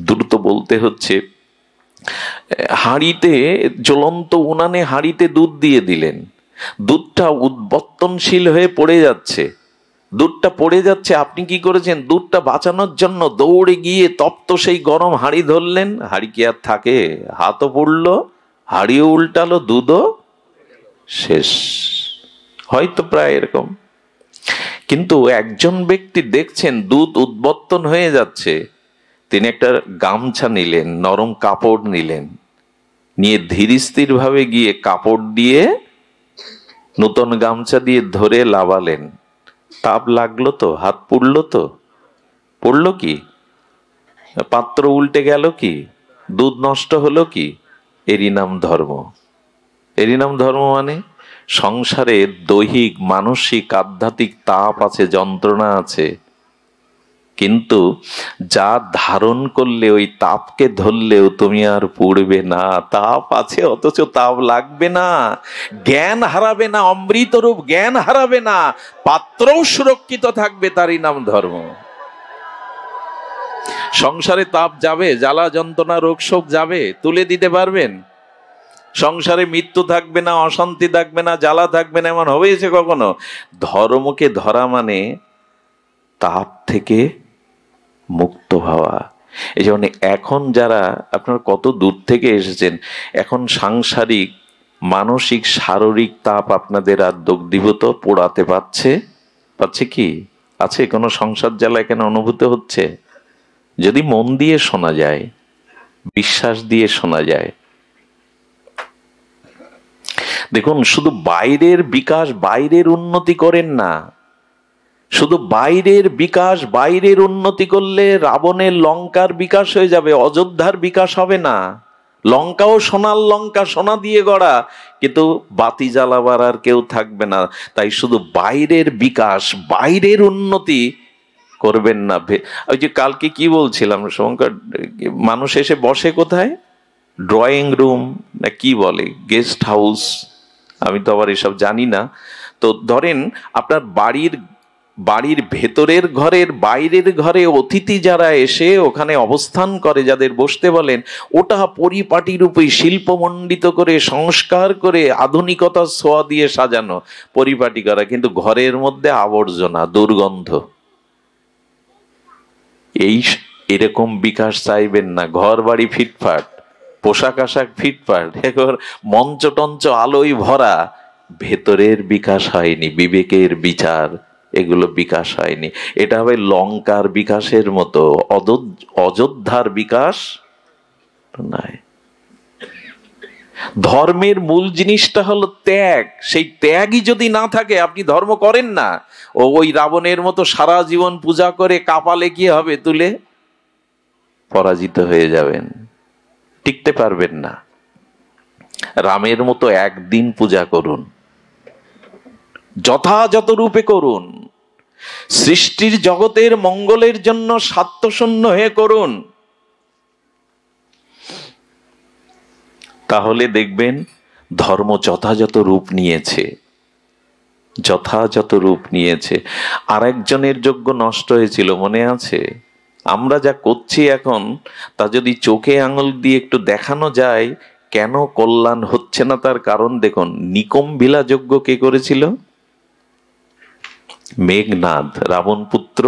দ্রুত বলতে হচ্ছে। হাঁড়িতে, জ্বলন্ত উনানে হাঁড়িতে দুধ দিয়ে দিলেন, দুধটা উদ্বর্তনশীল হয়ে পড়ে যাচ্ছে, দুধটা পড়ে যাচ্ছে। আপনি কি করেছেন? দুধটা বাঁচানোর জন্য দৌড়ে গিয়ে তপ্ত সেই গরম হাঁড়ি ধরলেন। হাঁড়ি কি আর থাকে? হাতও পড়লো, হাঁড়িও উল্টালো, দুধও শেষ। হয়তো প্রায় এরকম। কিন্তু একজন ব্যক্তি দেখছেন দুধ উদ্বর্তন হয়ে যাচ্ছে, তিনি একটা গামছা নিলেন, নরম কাপড় নিলেন, নিয়ে ধীরস্থির ভাবে গিয়ে কাপড় দিয়ে, নতুন গামছা দিয়ে ধরে লাবালেন। তাপ লাগলো তো? হাত পুড়লো তো? পড়লো কি? পাত্র উল্টে গেল কি? দুধ নষ্ট হলো কি? এরই নাম ধর্ম। এরই নাম ধর্ম। মানে সংসারে দৈহিক, মানসিক, আধ্যাত্মিক তাপ আছে, যন্ত্রণা আছে, কিন্তু যা ধারণ করলে ওই তাপকে ধরলেও তুমি আর পুড়বে না। তাপ আছে অথচ তাপ লাগবে না, জ্ঞান হারাবে না, অমৃতরূপ জ্ঞান হারাবে না, পাত্রও সুরক্ষিত থাকবে, তারই নাম ধর্ম। সংসারে তাপ যাবে, জ্বালা যন্ত্রণা রোগ শোক যাবে, তুলে দিতে পারবেন? সংসারে মৃত্যু থাকবে না, অশান্তি থাকবে না, জ্বালা থাকবে না, এমন হয়েছে কখনো? ধর্মকে ধরা মানে তাপ থেকে মুক্ত হওয়া। এই জন্য এখন যারা, আপনারা কত দূর থেকে এসেছেন, এখন সাংসারিক, মানসিক, শারীরিক তাপ আপনাদের আর দগ্ধীভূত পোড়াতে পাচ্ছে কি? আছে কোনো সংসার জ্বালা এখানে অনুভূত হচ্ছে? যদি মন দিয়ে শোনা যায়, বিশ্বাস দিয়ে শোনা যায়। দেখুন, শুধু বাইরের বিকাশ, বাইরের উন্নতি করেন না। শুধু বাইরের বিকাশ, বাইরের উন্নতি করলে রাবণের লঙ্কার বিকাশ হয়ে যাবে, অযোধ্যার বিকাশ হবে না। লঙ্কাও সোনার লঙ্কা, সোনা দিয়ে গড়া, কিন্তু বাতি জ্বালাবার আর কেউ থাকবে না। তাই শুধু বাইরের বিকাশ, বাইরের উন্নতি করবেন না। ওই যে কালকে কি বলছিলাম, শঙ্কর, মানুষ এসে বসে কোথায়? ড্রয়িং রুম না কি বলে, গেস্ট হাউস, আমি তো আবার এসব জানি না। তো ধরেন আপনার বাড়ির ভেতরের ঘরের, বাইরের ঘরে অতিথি যারা এসে ওখানে অবস্থান করে, যাদের বসতে বলেন, ওটা পরিপাটি রূপে শিল্পমণ্ডিত করে, সংস্কার করে, আধুনিকতার ছোঁয়া দিয়ে সাজানো, পরিপাটি করা, কিন্তু ঘরের মধ্যে আবর্জনা, দুর্গন্ধ। এরকম বিকাশ চাইবেন না। ঘর বাড়ি ফিটফাট, পোশাক আশাক ফিটফাট, এখন মঞ্চ টঞ্চ আলোয় ভরা, ভেতরের বিকাশ হয়নি, বিবেকের বিচার, এগুলো বিকাশ হয়নি। এটা হবে লঙ্কার বিকাশের মতো, অযোধ্যার বিকাশ নাই। ধর্মের মূল জিনিসটা হলো ত্যাগ। সেই ত্যাগই যদি না থাকে, আপনি ধর্ম করেন না। ওই রাবণের মতো সারা জীবন পূজা করে কাপালে কি হবে? তুলে পরাজিত হয়ে যাবেন, টিকতে পারবেন না। রামের মতো একদিন পূজা করুন, যথাযথ রূপে করুন, সৃষ্টির জগতের মঙ্গলের জন্য স্বার্থশূন্য হয়ে করুন। তাহলে দেখবেন ধর্ম যথাযথ রূপ নিয়েছে, যথাযথ রূপ নিয়েছে। আরেকজনের যজ্ঞ নষ্ট হয়েছিল, মনে আছে? আমরা যা করছি এখন, তা যদি চোখে আঙুল দিয়ে একটু দেখানো যায় কেন কল্যাণ হচ্ছে না, তার কারণ দেখুন। নিকম্ভিলা যজ্ঞ কে করেছিল? মেঘনাদ, রাবণ পুত্র।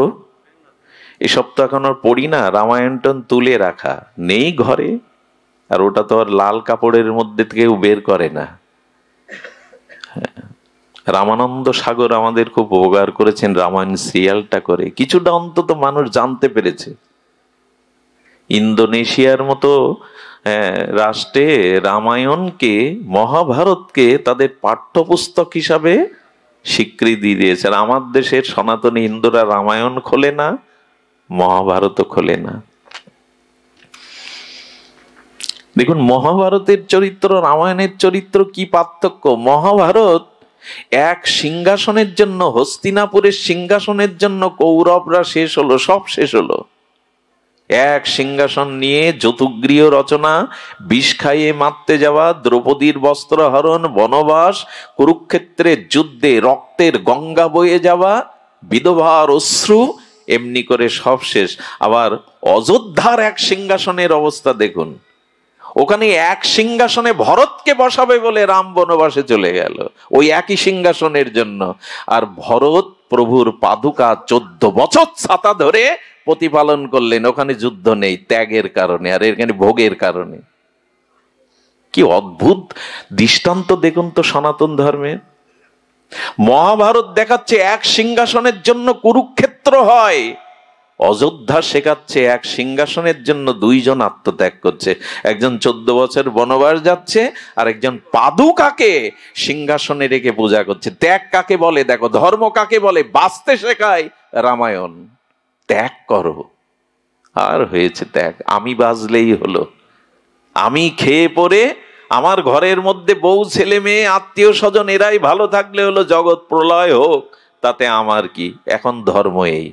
এসব তো এখন আর পড়ি না, রামায়ণটন তুলে রাখা নেই ঘরে, আর ওটা তো আর লাল কাপড়ের মধ্যে থেকেও বের করে না। রামানন্দ সাগর আমাদের খুব উপকার করেছেন রামায়ণ সিরিয়ালটা করে, কিছুটা অন্তত মানুষ জানতে পেরেছে। ইন্দোনেশিয়ার মতো রাষ্ট্রে রামায়ণকে, মহাভারতকে তাদের পাঠ্যপুস্তক হিসাবে স্বীকৃতি দিয়েছে। আর আমার দেশের সনাতনী হিন্দুরা রামায়ণ খোলে না, মহাভারতও খোলে না। দেখুন মহাভারতের চরিত্র, রামায়ণের চরিত্র কি পার্থক্য। মহাভারত এক সিংহাসনের জন্য, হস্তিনাপুরের সিংহাসনের জন্য কৌরবরা শেষ হলো, সব শেষ হলো। এক সিংহাসন নিয়ে যতুগৃহ রচনা, বিষ খাইয়ে মারতে যাওয়া, দ্রৌপদীর বস্ত্রহরণ, বনবাস, কুরুক্ষেত্রের যুদ্ধে রক্তের গঙ্গা বয়ে যাওয়া, বিধবার অশ্রু, এমনি করে সব শেষ। আবার অযোধ্যার এক সিংহাসনের অবস্থা দেখুন, ওখানে এক সিংহাসনে ভরতকে বসাবে বলে রাম বনবাসে চলে গেল, ওই একই সিংহাসনের জন্য। আর ভরত প্রভুর পাদুকা 14 বছর ছাতা ধরে প্রতিপালন করলেন। ওখানে যুদ্ধ নেই, ত্যাগের কারণে, আর এখানে ভোগের কারণে। কি অদ্ভুত দৃষ্টান্ত দেখুন তো সনাতন ধর্মের। মহাভারত দেখাচ্ছে এক সিংহাসনের জন্য কুরুক্ষেত্র হয়, অযোধ্যা শেখাচ্ছে এক সিংহাসনের জন্য 2 জন আত্মত্যাগ করছে। একজন 14 বছর বনবাস যাচ্ছে, আর একজন পাদুকাকে সিংহাসনে রেখে পূজা করছে। ত্যাগ কাকে বলে দেখো, ধর্ম কাকে বলে, বাঁচতে শেখায় রামায়ণ। ত্যাগ করো, আর হয়েছে ত্যাগ। আমি বাঁচলেই হলো, আমি খেয়ে পরে আমার ঘরের মধ্যে বউ ছেলে মেয়ে আত্মীয় স্বজন এরাই ভালো থাকলে হলো, জগৎ প্রলয় হোক তাতে আমার কি। এখন ধর্ম এই,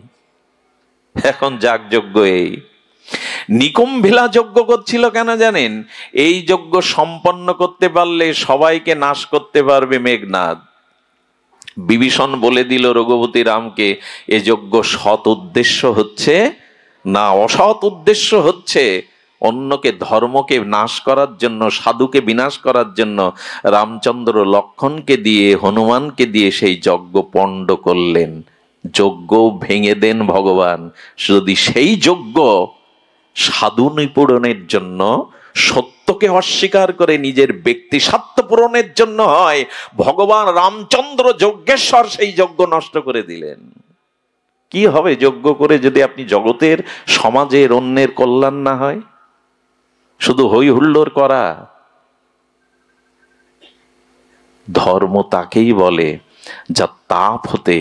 এখন যাগযজ্ঞ এই। নিকুম্ভিলা যজ্ঞ করছিল কেন জানেন? এই যজ্ঞ সম্পন্ন করতে পারলে সবাইকে নাশ করতে পারবে মেঘনাদ। বিভীষণ বলে দিল রঘুপতি রামকে, এ যজ্ঞ সৎ উদ্দেশ্য হচ্ছে না অসৎ উদ্দেশ্য হচ্ছে। অন্যকে, ধর্মকে নাশ করার জন্য, সাধুকে বিনাশ করার জন্য রামচন্দ্র লক্ষণকে দিয়ে, হনুমানকে দিয়ে সেই যজ্ঞ পণ্ড করলেন। যজ্ঞ ভেঙে দেন ভগবান। যদি সেই যজ্ঞ সাধু নিপূরণের জন্য, সত্যকে অস্বীকার করে নিজের ব্যক্তি স্বার্থ পূরণের জন্য হয়, ভগবান রামচন্দ্র যজ্ঞেশ্বর সেই যজ্ঞ নষ্ট করে দিলেন। কি হবে যজ্ঞ করে যদি আপনি জগতের, সমাজের, অন্যের কল্যাণ না হয়? শুধু হই হুল্লোড় করা। ধর্ম তাকেই বলে যা তাপ হতে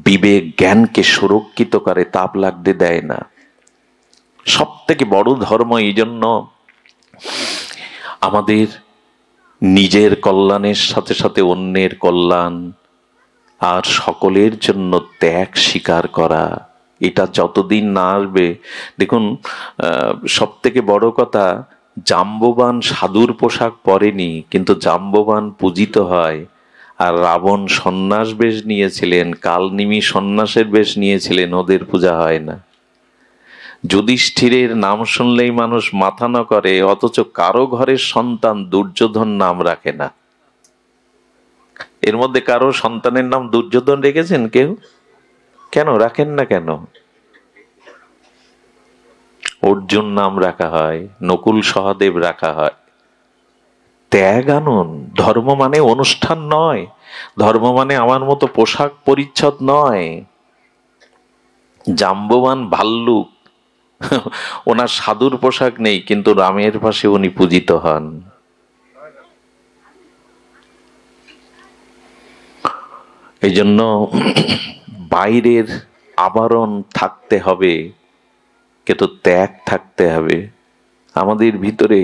বিবেক জ্ঞানকে সুরক্ষিত করে, তাপ লাগতে দেয় না। সব থেকে বড় ধর্ম। এই জন্য আমাদের নিজের কল্যাণের সাথে সাথে অন্যের কল্যাণ আর সকলের জন্য ত্যাগ স্বীকার করা, এটা যতদিন না আসবে। দেখুন সব থেকে বড় কথা, জাম্ববান সাধুর পোশাক পরেনি, কিন্তু জাম্ববান পূজিত হয়। আর রাবণ সন্ন্যাস বেশ নিয়েছিলেন, কালনিমি সন্ন্যাসের বেশ নিয়েছিলেন, ওদের পূজা হয় না। যুধিষ্ঠিরের নাম শুনলেই মানুষ মাথা নত করে, অথচ কারো ঘরের সন্তান দুর্যোধন নাম রাখে না। এর মধ্যে কারো সন্তানের নাম দুর্যোধন রেখেছেন কেউ? কেন রাখেন না? কেন? অর্জুন নাম রাখা হয়, নকুল সহদেব রাখা হয়। ত্যাগ আনুন। ধর্ম মানে অনুষ্ঠান নয়, ধর্ম মানে আমার মতো পোশাক পরিচ্ছদ নয়। জাম্ববান ভাল্লুক, ওনার সাধুর পোশাক নেই, কিন্তু রামের পাশে উনি পূজিত হন। এই জন্য বাইরের আবরণ থাকতে হবে, কিন্তু ত্যাগ থাকতে হবে। আমাদের ভিতরে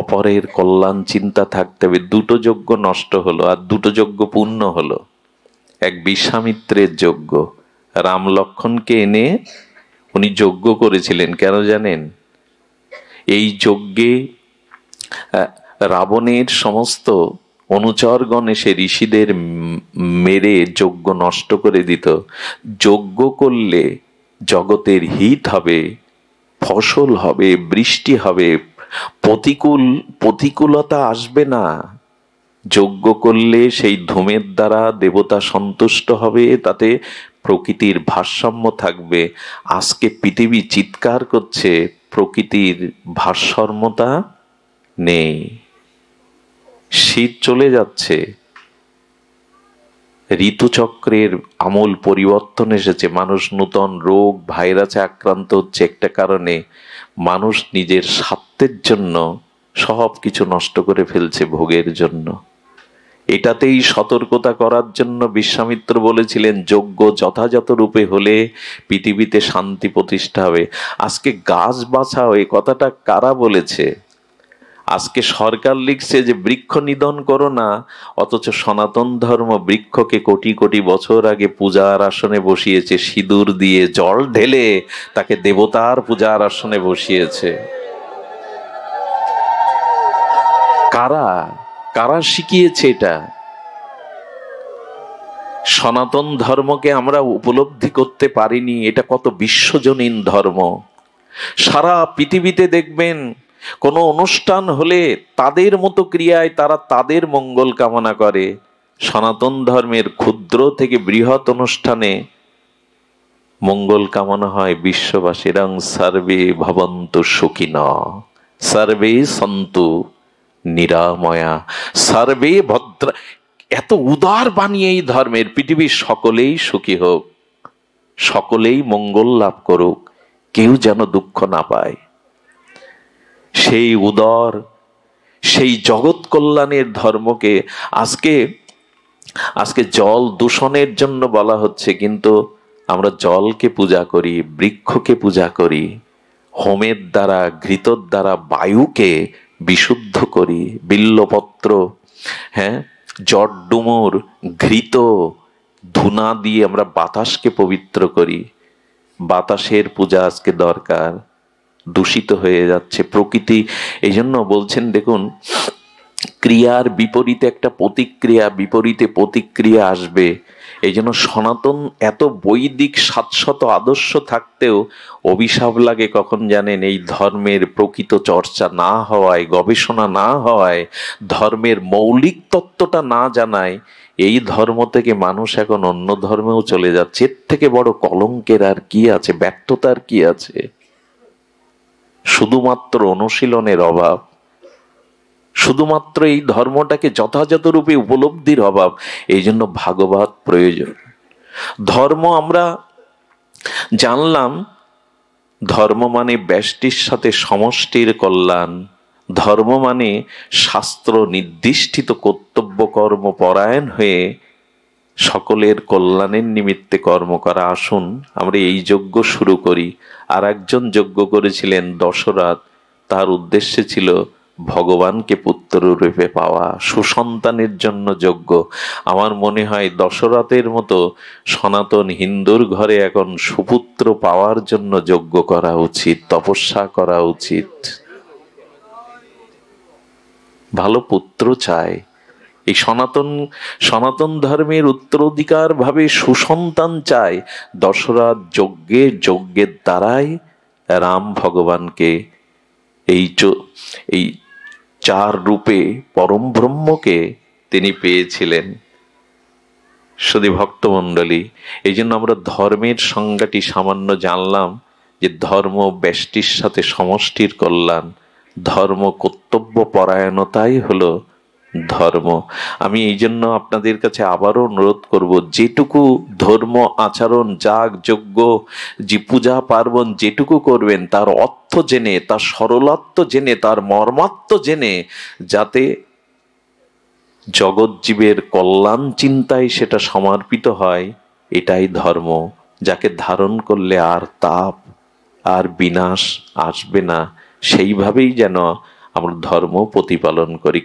অপরের কল্যাণ চিন্তা থাকতে হবে। দুটো যজ্ঞ নষ্ট হলো, আর দুটো যজ্ঞ পূর্ণ হলো। এক বিশ্বামিত্রের যজ্ঞ, রাম লক্ষ্মণকে এনে উনি যজ্ঞ করেছিলেন। কেন জানেন? এই যজ্ঞে রাবণের সমস্ত অনুচরগণ এসে ঋষিদের মেরে যজ্ঞ নষ্ট করে দিত। যজ্ঞ করলে জগতের হিত হবে, ফসল হবে, বৃষ্টি হবে, প্রতিকূলতা আসবে না। যজ্ঞ করলে সেই ধূমের দ্বারা দেবতা সন্তুষ্ট হবে, তাতে প্রকৃতির ভারসাম্য থাকবে। আজকে পৃথিবী চিৎকার করছে প্রকৃতির ভারসাম্যতা নেই, শীত চলে যাচ্ছে, ঋতুচক্রের আমূল পরিবর্তন এসেছে, মানুষ নূতন রোগ ভাইরাসে আক্রান্ত হচ্ছে। একটা কারণে মানুষ নিজের স্বার্থের জন্য সব কিছু নষ্ট করে ফেলছে ভোগের জন্য। এটাতেই সতর্কতা করার জন্য বিশ্বামিত্র বলেছিলেন যজ্ঞ যথাযথ রূপে হলে পৃথিবীতে শান্তি প্রতিষ্ঠা হবে। আজকে গাছ বাঁচাও, এই কথাটা কারা বলেছে? আজকে সরকার লিখছে যে বৃক্ষ নিধন করো না, অথচ সনাতন ধর্ম বৃক্ষকে কোটি কোটি বছর আগে পূজার আসনে বসিয়েছে, সিঁদুর দিয়ে জল ঢেলে তাকে দেবতার পূজার আসনে বসিয়েছে। কারা কারা শিখিয়েছে এটা? সনাতন ধর্মকে আমরা উপলব্ধি করতে পারিনি, এটা কত বিশ্বজনীন ধর্ম। সারা পৃথিবীতে দেখবেন কোনো অনুষ্ঠান হলে তাদের মতো ক্রিয়ায় তারা তাদের মঙ্গল কামনা করে। সনাতন ধর্মের ক্ষুদ্র থেকে বৃহৎ অনুষ্ঠানে মঙ্গল কামনা হয় বিশ্ববাসীর। সর্বে ভবন্তু সুখিনঃ, সর্বে সন্তু নিরাময়া, সর্বে ভদ্র। এত উদার বাণী এই ধর্মের। পৃথিবীর সকলেই সুখী হোক, সকলেই মঙ্গল লাভ করুক, কেউ যেন দুঃখ না পায়। সেই উদার, সেই জগৎ কল্যাণের ধর্মকে আজকে জল দূষণের জন্য বলা হচ্ছে, কিন্তু আমরা জলকে পূজা করি, বৃক্ষকে পূজা করি, হোমের দ্বারা ঘৃতর দ্বারা বায়ুকে বিশুদ্ধ করি, বিল্লপত্র, হ্যাঁ, জটডুমুর, ঘৃত, ধুনা দিয়ে আমরা বাতাসকে পবিত্র করি। বাতাসের পূজা আজকে দরকার, দূষিত হয়ে যাচ্ছে প্রকৃতি। এই জন্য বলছেন দেখুন, ক্রিয়ার বিপরীতে একটা প্রতিক্রিয়া, বিপরীতে প্রতিক্রিয়া আসবে। এই জন্য সনাতন এত বৈদিক 700 আদর্শ থাকতেও অভিশাপ লাগে কখন জানেন? এই ধর্মের প্রকৃত চর্চা না হওয়ায়, গবেষণা না হওয়ায়, ধর্মের মৌলিক তত্ত্বটা না জানায়। এই ধর্ম থেকে মানুষ এখন অন্য ধর্মেও চলে যাচ্ছে। এর থেকে বড় কলঙ্কের আর কি আছে, ব্যর্থতার কি আছে? শুধুমাত্র অনুশীলনের অভাব, শুধুমাত্র এই ধর্মটাকে যথাযথ রূপে উপলব্ধির অভাব। এই জন্য ভাগবত প্রয়োজন। ধর্ম আমরা জানলাম, ধর্ম মানে ব্যষ্টির সাথে সমষ্টির কল্যাণ। ধর্ম মানে শাস্ত্র নির্দিষ্টিত কর্তব্য কর্ম পরায়ণ হয়ে সকলের কল্যাণের নিমিত্তে কর্ম করা। আসুন আমরা এই যজ্ঞ শুরু করি। আর একজন যজ্ঞ করেছিলেন দশরথ, তার উদ্দেশ্য ছিল ভগবানকে পুত্র রূপে পাওয়া, সুসন্তানের জন্য যজ্ঞ। আমার মনে হয় দশরথের মতো সনাতন হিন্দুর ঘরে এখন সুপুত্র পাওয়ার জন্য যজ্ঞ করা উচিত, তপস্যা করা উচিত। ভালো পুত্র চায়। এই সনাতন ধর্মের উত্তরাধিকার ভাবে সুসন্তান চায়। দশরথ যজ্ঞের দ্বারাই রাম ভগবানকে এই 4 রূপে পরম ব্রহ্মকে তিনি পেয়েছিলেন। শুধু ভক্তমণ্ডলী, এই জন্য আমরা ধর্মের সংজ্ঞাটি সামান্য জানলাম, যে ধর্ম ব্যষ্টির সাথে সমষ্টির কল্যাণ, ধর্ম কর্তব্য পরায়ণতাই হলো ধর্ম। আমি এই জন্য আপনাদের কাছে আবারও অনুরোধ করব, যেটুকু ধর্ম আচরণ, যাগ যজ্ঞ, যে পূজা পার্বণ যেটুকু করবেন, তার অর্থ জেনে, তার সরলত্ব জেনে, তার মর্মার্থ জেনে, যাতে জগৎজীবের কল্যাণ চিন্তায় সেটা সমর্পিত হয়, এটাই ধর্ম, যাকে ধারণ করলে আর তাপ আর বিনাশ আসবে না। সেইভাবেই যেন আমরা ধর্ম প্রতিপালন করি।